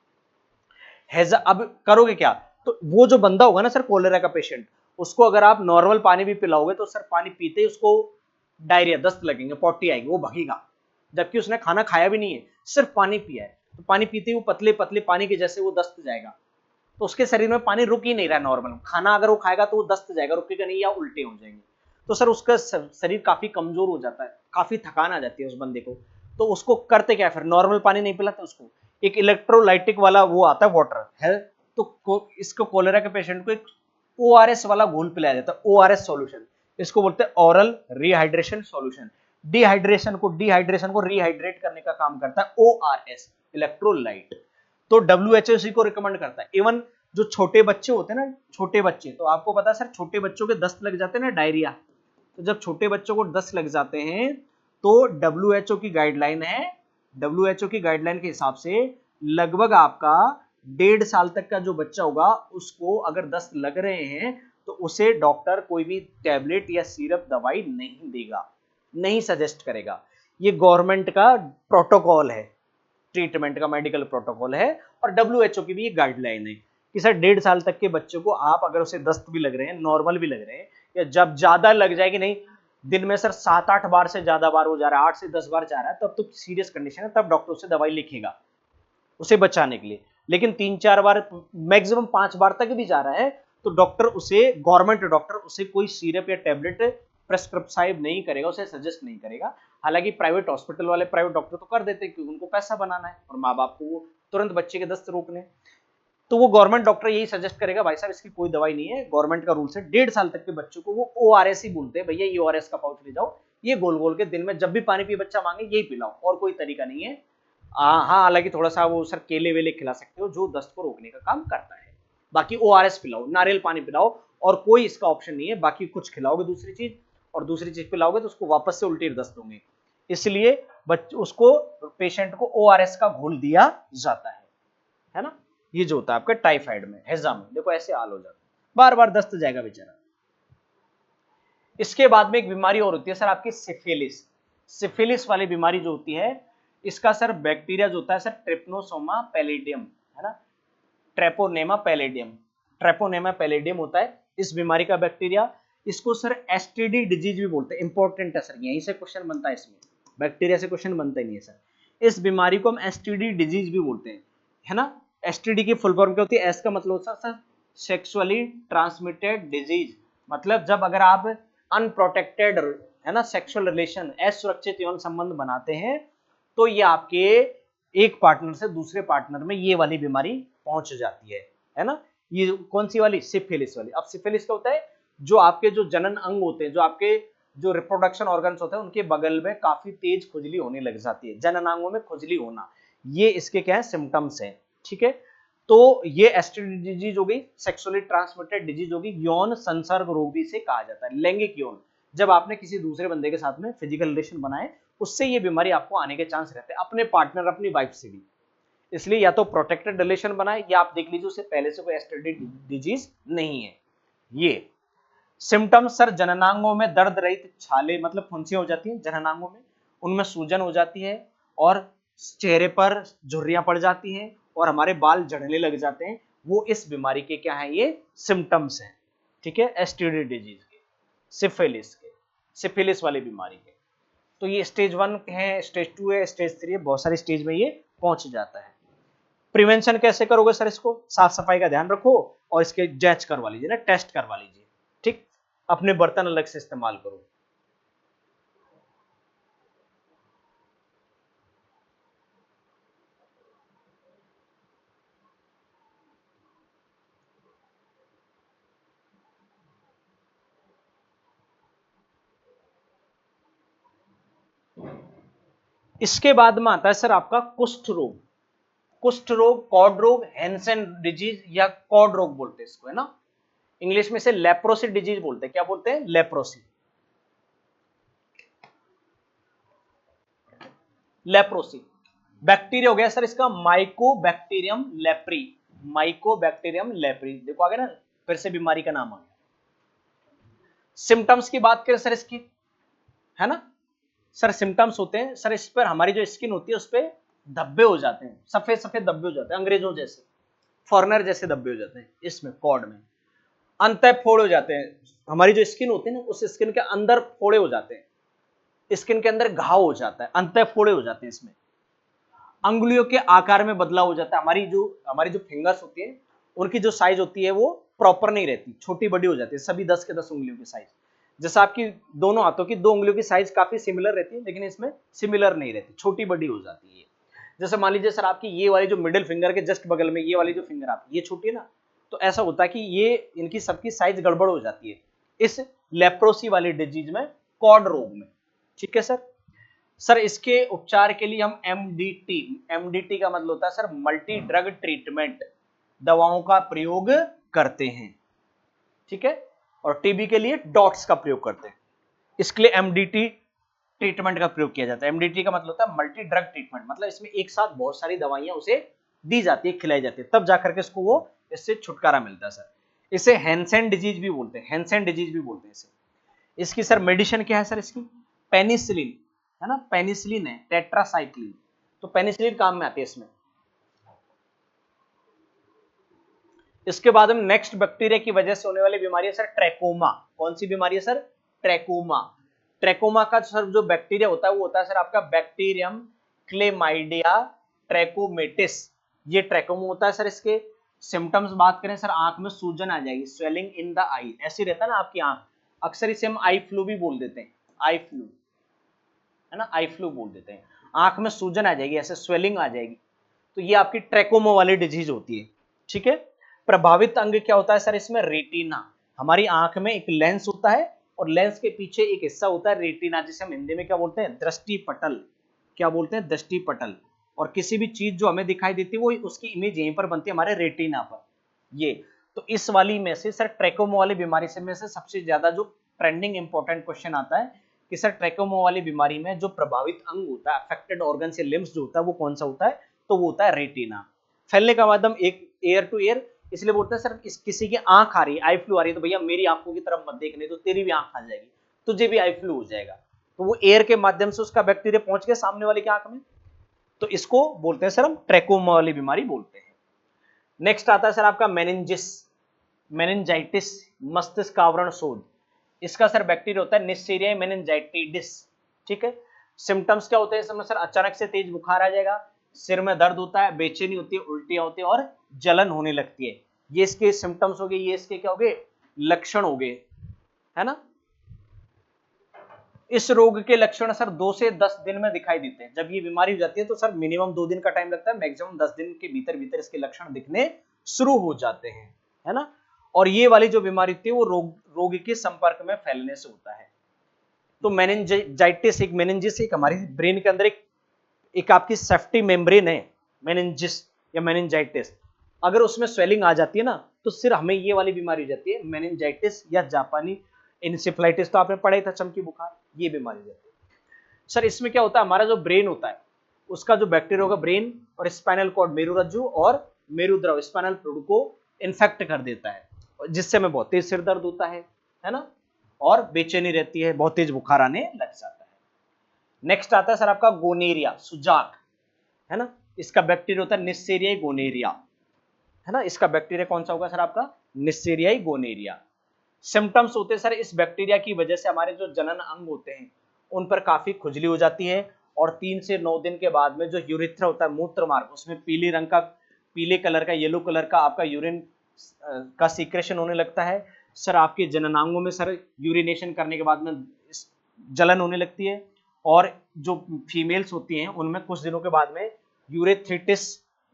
हैजा अब करोगे क्या, तो वो जो बंदा होगा ना सर कोलेरा का पेशेंट, उसको अगर आप नॉर्मल पानी भी पिलाओगे तो सर पानी पीते ही उसको डायरिया, दस्त लगेंगे, पॉटी आएगी, वो भगेगा, जबकि उसने खाना खाया भी नहीं है, सिर्फ पानी पिया है, तो पानी पीते ही वो पतले पतले पानी के जैसे वो दस्त जाएगा, तो उसके शरीर में पानी रुक ही नहीं रहा नॉर्मल, खाना अगर वो खाएगा तो वो दस्त जाएगा, रुकेगा नहीं, या उल्टे हो जाएंगे, तो सर उसका शरीर काफी कमजोर हो जाता है, काफी थकान आ जाती है उस बंदे को। तो उसको करते क्या, फिर नॉर्मल पानी नहीं पिलाते उसको, एक इलेक्ट्रोलाइटिक वाला वो आता है वाटर है, तो इसको कोलेरा के पेशेंट को एक ओआरएस वाला घोल पिलाया जाता है, ओआरएस सॉल्यूशन, इसको बोलते हैं ओरल रिहाइड्रेशन सॉल्यूशन। डिहाइड्रेशन को रिहाइड्रेट करने का काम करता है ओआरएस, इलेक्ट्रोलाइट। तो WHO को रिकमेंड करता है। इवन जो छोटे बच्चे होते हैं ना, छोटे बच्चे, तो आपको पता है सर छोटे बच्चों के दस्त लग जाते हैं ना, डायरिया, तो जब छोटे बच्चों को दस्त लग जाते हैं तो WHO की गाइडलाइन है, WHO की गाइडलाइन के हिसाब से लगभग आपका 1.5 साल तक का जो बच्चा होगा उसको अगर दस्त लग रहे हैं तो उसे डॉक्टर कोई भी टैबलेट या सिरप दवाई नहीं देगा, नहीं सजेस्ट करेगा। ये गवर्नमेंट का प्रोटोकॉल है, ट्रीटमेंट का मेडिकल प्रोटोकॉल है, और WHO की भी ये गाइडलाइन है कि सर 1.5 साल तक के बच्चों को आप अगर उसे दस्त भी लग रहे हैं, नॉर्मल भी लग रहे हैं, या जब ज्यादा लग जाएगी, नहीं दिन में सर 7-8 बार से ज्यादा बार हो जा रहा है, 8 से 10 बार जा रहा है, तब तो सीरियस कंडीशन है, तब डॉक्टर उसे दवाई लिखेगा उसे बचाने के लिए। लेकिन 3-4 बार, मैक्सिमम 5 बार तक भी जा रहा है, तो डॉक्टर उसे, गवर्नमेंट डॉक्टर उसे कोई सिरप या टैबलेट प्रेस्क्राइब नहीं करेगा, उसे सजेस्ट नहीं करेगा। हालांकि प्राइवेट हॉस्पिटल वाले, प्राइवेट डॉक्टर तो कर देते हैं क्योंकि उनको पैसा बनाना है और माँ बाप को तुरंत बच्चे के दस्त रोकने, तो वो गवर्नमेंट डॉक्टर यही सजेस्ट करेगा, भाई साहब इसकी कोई दवाई नहीं है, गवर्नमेंट का रूल्स है 1.5 साल तक के बच्चों को वो ओआरएस ही बोलते हैं, भैया ये ओआरएस का पाउच ले जाओ, ये गोल गोल के दिन में जब भी पानी पिए बच्चा मांगे यही पिलाओ, और कोई तरीका नहीं है। हाँ, हालांकि थोड़ा सा वो सर केले वेले खिला सकते हो जो दस्त को रोकने का काम करता है। बाकी ORS पिलाओ, नारियल पानी पिलाओ, और कोई इसका ऑप्शन नहीं है। बाकी कुछ खिलाओगे दूसरी चीज, और दूसरी चीज पिलाओगे तो उसको वापस से उल्टी दस्त होंगे। इसलिए उसको पेशेंट को ORS का घोल दिया जाता है ना। ये जो होता है आपके टाइफाइड में, हैजा में, देखो ऐसे हाल हो जाता है, बार बार दस्त जाएगा बेचारा। इसके बाद में एक बीमारी और होती है सर आपकी सिफिलिस। सिफिलिस वाली बीमारी जो होती है, इसका सर बैक्टीरिया जो होता है सर ट्रिपनोसोमा पैलिडियम, है ना, ट्रेपोनेमा पैलिडियम, ट्रेपोनेमा पैलिडियम होता है इस बीमारी का बैक्टीरिया। इसको सर एसटीडी डिजीज भी बोलते हैं। इंपॉर्टेंट है सर, यहीं से क्वेश्चन बनता है, इसमें बैक्टीरिया से क्वेश्चन बनता ही नहीं है सर। इस बीमारी को हम एसटीडी डिजीज भी बोलते हैं, है ना। एसटीडी की फुल फॉर्म क्या होती है? एस का मतलब होता है सर सेक्सुअली ट्रांसमिटेड डिजीज, मतलब जब अगर आप अनप्रोटेक्टेड, है ना, सेक्सुअल रिलेशन, असुरक्षित यौन संबंध बनाते हैं तो ये आपके एक पार्टनर से दूसरे पार्टनर में ये वाली बीमारी पहुंच जाती है ना। ये कौन सी वाली? सिफिलिस वाली। अब सिफिलिस क्या होता है? जो आपके जो जनन अंग होते हैं, जो आपके जो रिप्रोडक्शन ऑर्गन्स होते हैं, उनके बगल में काफी तेज खुजली होने लग जाती है, जननांगों में खुजली होना, ये इसके क्या है? सिम्टम्स हैं, ठीक है। तो ये एसटीडी डिजीज हो गई, सेक्सुअली ट्रांसमिटेड डिजीज होगी, यौन संसर्ग रोग भी इसे कहा जाता है, लैंगिक यौन। जब आपने किसी दूसरे बंदे के साथ में फिजिकल रिलेशन बनाए, उससे ये बीमारी आपको आने के चांस रहते हैं, अपने पार्टनर, अपनी वाइफ से भी। इसलिए या तो प्रोटेक्टेड रिलेशन बनाए, या आप देख लीजिए उसे पहले से कोई एसटीडी डिजीज नहीं है। ये सिम्टम्स सर जननांगों में दर्द रहित छाले, मतलब फुंसियां हो जाती हैं जननांगों में, उनमें सूजन हो जाती है, और चेहरे पर झुर्रियां पड़ जाती हैं, और हमारे बाल झड़ने लग जाते हैं। वो इस बीमारी के क्या है? ये सिम्टम्स हैं, ठीक है, एसटीडी डिजीज के, सिफिलिस के, सिफिलिस वाली बीमारी के। तो ये स्टेज 1 है, स्टेज 2 है, स्टेज 3 है, बहुत सारे स्टेज में ये पहुंच जाता है। प्रिवेंशन कैसे करोगे सर? इसको साफ सफाई का ध्यान रखो, और इसके जांच करवा लीजिए ना, टेस्ट करवा लीजिए, ठीक। अपने बर्तन अलग से इस्तेमाल करो। इसके बाद में आता है सर आपका कुष्ठ रोग। कुष्ठ रोग, कॉड रोग, हैंसेन डिजीज या कॉड रोग बोलते हैं इसको, है ना। इंग्लिश में से लेप्रोसी डिजीज बोलते हैं। क्या बोलते हैं? लेप्रोसी। लेप्रोसी बैक्टीरिया हो गया सर इसका माइकोबैक्टीरियम लेप्री। माइकोबैक्टीरियम लेप्री, देखो आ गया ना, फिर से बीमारी का नाम आ गया। सिम्टम्स की बात करें सर इसकी, है ना, सर सिम्टम्स होते हैं सर, इस पर हमारी जो स्किन होती है उस पर धब्बे हो जाते हैं, सफेद सफेद धब्बे हो जाते हैं, अंग्रेजों जैसे, फॉरेनर जैसे धब्बे हो जाते हैं इसमें, कॉड में। अंतः फोड़ हो जाते हैं, हमारी जो स्किन होती है ना, उस स्किन के अंदर फोड़े हो जाते हैं, स्किन के अंदर घाव हो जाता है, अंतः फोड़े हो जाते हैं इसमें। अंगुलियों के आकार में बदलाव हो जाता है, हमारी जो फिंगर्स होती है, उनकी जो साइज होती है वो प्रॉपर नहीं रहती, छोटी बड़ी हो जाती है, सभी 10 के 10 उंगलियों की साइज। जैसा आपकी दोनों हाथों की 2 उंगलियों की साइज काफी सिमिलर रहती है, लेकिन इसमें सिमिलर नहीं रहती, छोटी बड़ी हो जाती है। जैसे मान लीजिए सर आपकी ये वाली जो मिडिल फिंगर के जस्ट बगल में ये वाली जो फिंगर आपकी ये छोटी है ना, तो ऐसा होता है कि ये इनकी सबकी साइज गड़बड़ हो जाती है इस लेप्रोसी वाली डिजीज में, कॉड रोग में, ठीक है सर। सर इसके उपचार के लिए हम एमडीटी का मतलब होता है सर मल्टी ड्रग ट्रीटमेंट, दवाओं का प्रयोग करते हैं, ठीक है। और टीबी के लिए डॉट्स का प्रयोग करते हैं, इसके लिए एमडीटी ट्रीटमेंट का प्रयोग किया जाता है। एमडीटी का मतलब होता है मल्टी ड्रग ट्रीटमेंट, मतलब इसमें एक साथ बहुत सारी दवाइयां उसे दी जाती है, खिलाई जाती है, तब जाकर के इसको वो इससे छुटकारा मिलता है सर। इसे हैंसेन डिजीज भी बोलते हैं, हैंसेन डिजीज भी बोलते हैं इसे। इसकी सर मेडिसिन क्या है सर? इसकी पेनिसिलिन, है ना, पेनिसिलिन है, टेट्रासाइक्लिन, तो पेनिसिलिन काम में आती है इसमें। इसके बाद हम नेक्स्ट बैक्टीरिया की वजह से होने वाली बीमारी है सर ट्रैकोमा। कौन सी बीमारी है सर? ट्रैकोमा। ट्रैकोमा का सर जो बैक्टीरिया होता है वो होता है सर आपका बैक्टीरियम क्लेमाइडिया ट्रैकोमेटिस, ये ट्रैकोमा होता है सर। इसके सिम्टम्स बात करें सर, आंख में सूजन आ जाएगी, स्वेलिंग इन द आई, ऐसी रहता है ना आपकी आंख, अक्सर इसे हम आई फ्लू भी बोल देते हैं, आई फ्लू, है ना, आई फ्लू बोल देते हैं। आंख में सूजन आ जाएगी, ऐसे स्वेलिंग आ जाएगी, तो ये आपकी ट्रैकोमा वाली डिजीज होती है, ठीक है। प्रभावित अंग क्या होता है सर इसमें? रेटिना, हमारी आंख में एक लेंस होता है और लेंस के पीछे एक हिस्सा होता है रेटिना, जिसे हम हिंदी में क्या बोलते हैं, दृष्टि पटल। क्या बोलते हैं, दृष्टि पटल। और किसी भी चीज जो हमें दिखाई देती है वो उसकी इमेज यहीं पर बनती है हमारे रेटिना पर। ये तो इस वाली में से सर ट्रैकोमा वाली बीमारी से में से सबसे ज्यादा जो ट्रेंडिंग इंपॉर्टेंट क्वेश्चन आता है कि सर ट्रैकोमा वाली बीमारी में जो प्रभावित अंग होता है, अफेक्टेड ऑर्गन से लिम्स जो होता है वो कौन सा होता है, तो वो होता है रेटिना। फैलने का माध्यम एक एयर टू एयर, इसलिए बोलते हैं सर किसी की आंख आ रही है, आई फ्लू आ रही है, तो भैया मेरी आंखों की तरफ मत देखने, तो तेरी भी आंख आ जाएगी, तुझे भी आई फ्लू हो जाएगा। तो वो एयर के माध्यम से उसका बैक्टीरिया पहुंच गया सामने वाले की आंख में, तो इसको बोलते हैं सर हम ट्रैकोमा वाली बीमारी बोलते हैं। नेक्स्ट आता है सर आपका मेनिंजिस, मेनिंजाइटिस, मस्तिष्क आवरण शोध। इसका सर बैक्टीरिया होता है निस्सेरिया मेनिंजाइटिडिस। ठीक है, सिम्टम्स क्या होते हैं इसमें सर, अचानक से तेज बुखार आ जाएगा, सिर में दर्द होता है, बेचैनी होती है, उल्टियां होती है और जलन होने लगती है। ये इसके सिम्टम्स हो गए, ये इसके क्या हो गए, लक्षण हो गए, है ना। इस रोग के लक्षण सर 2 से 10 दिन में दिखाई देते हैं। जब ये बीमारी हो जाती है तो सर मिनिमम 2 दिन का टाइम लगता है, मैक्सिमम 10 दिन के भीतर भीतर इसके लक्षण दिखने शुरू हो जाते हैं, है ना। और ये वाली जो बीमारी होती है वो रोगी के संपर्क में फैलने से होता है। तो मेनिंजाइटिस, एक मेनिंजिस एक हमारी ब्रेन के अंदर एक आपकी सेफ्टी मेम्ब्रेन है, मेनिंजिस या मेनिंजाइटिस, अगर उसमें स्वेलिंग आ जाती है ना तो सिर्फ हमें ये वाली बीमारी हो जाती है, मेनिंजाइटिस या जापानी इंसेफ्लाइटिस, तो आपने पढ़ा ही था, चमकी बुखार, ये बीमारी हो जाती है। सर इसमें क्या होता है, हमारा जो ब्रेन होता है उसका जो बैक्टीरिया होगा, ब्रेन और स्पाइनल कॉर्ड, मेरुरज्जु और मेरुद्रव, स्पाइनल फ्लूइड को इन्फेक्ट कर देता है, जिससे हमें बहुत तेज सिर दर्द होता है ना, और बेचैनी रहती है, बहुत तेज बुखार आने लग जाता है। नेक्स्ट आता है सर आपका गोनेरिया, सुजाक, है ना। इसका बैक्टीरिया होता है निस्सेरियाई गोनेरिया, है ना। इसका बैक्टीरिया कौन सा होगा सर आपका, निस्सेरियाई गोनेरिया। सिम्टम्स होते हैं सर इस बैक्टीरिया की वजह से हमारे जो जनन अंग होते हैं उन पर काफी खुजली हो जाती है, और 3 से 9 दिन के बाद में जो यूरिथ्रा होता है, मूत्र मार्ग, उसमें पीले रंग का, पीले कलर का, येलो कलर का आपका यूरिन का सीक्रेशन होने लगता है। सर आपके जननांगों में सर यूरिनेशन करने के बाद में जलन होने लगती है, और जो फीमेल्स होती हैं उनमें कुछ दिनों के बाद में यूरेथ्रिटिस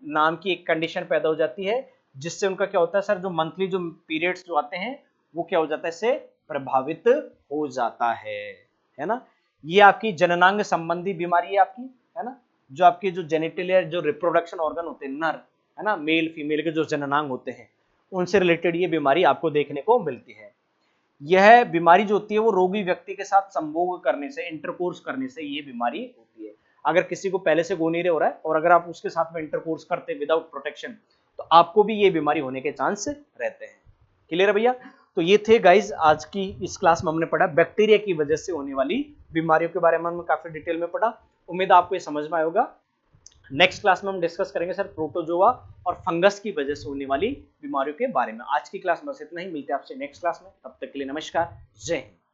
नाम की एक कंडीशन पैदा हो जाती है, जिससे उनका क्या होता है सर, जो मंथली जो पीरियड्स जो आते हैं वो क्या हो जाता है, इससे प्रभावित हो जाता है ना। ये आपकी जननांग संबंधी बीमारी है आपकी, है ना। जो आपके जो जेनिटल जो रिप्रोडक्शन ऑर्गन होते हैं, नर, है ना, मेल फीमेल के जो जननांग होते हैं उनसे रिलेटेड ये बीमारी आपको देखने को मिलती है। यह बीमारी जो होती है वो रोगी व्यक्ति के साथ संभोग करने से, इंटरकोर्स करने से ये बीमारी होती है। अगर किसी को पहले से गोनीरिया हो रहा है और अगर आप उसके साथ में इंटरकोर्स करते हैं विदाउट प्रोटेक्शन, तो आपको भी ये बीमारी होने के चांस रहते हैं। क्लियर है भैया। तो ये थे गाइज आज की इस क्लास में हमने पढ़ा बैक्टीरिया की वजह से होने वाली बीमारियों के बारे में, हमने काफी डिटेल में पढ़ा। उम्मीद आपको ये समझ में आया होगा। नेक्स्ट क्लास में हम डिस्कस करेंगे सर प्रोटोजोआ और फंगस की वजह से होने वाली बीमारियों के बारे में। आज की क्लास में बस इतना ही, मिलते हैं आपसे नेक्स्ट क्लास में, तब तक के लिए नमस्कार, जय हिंद।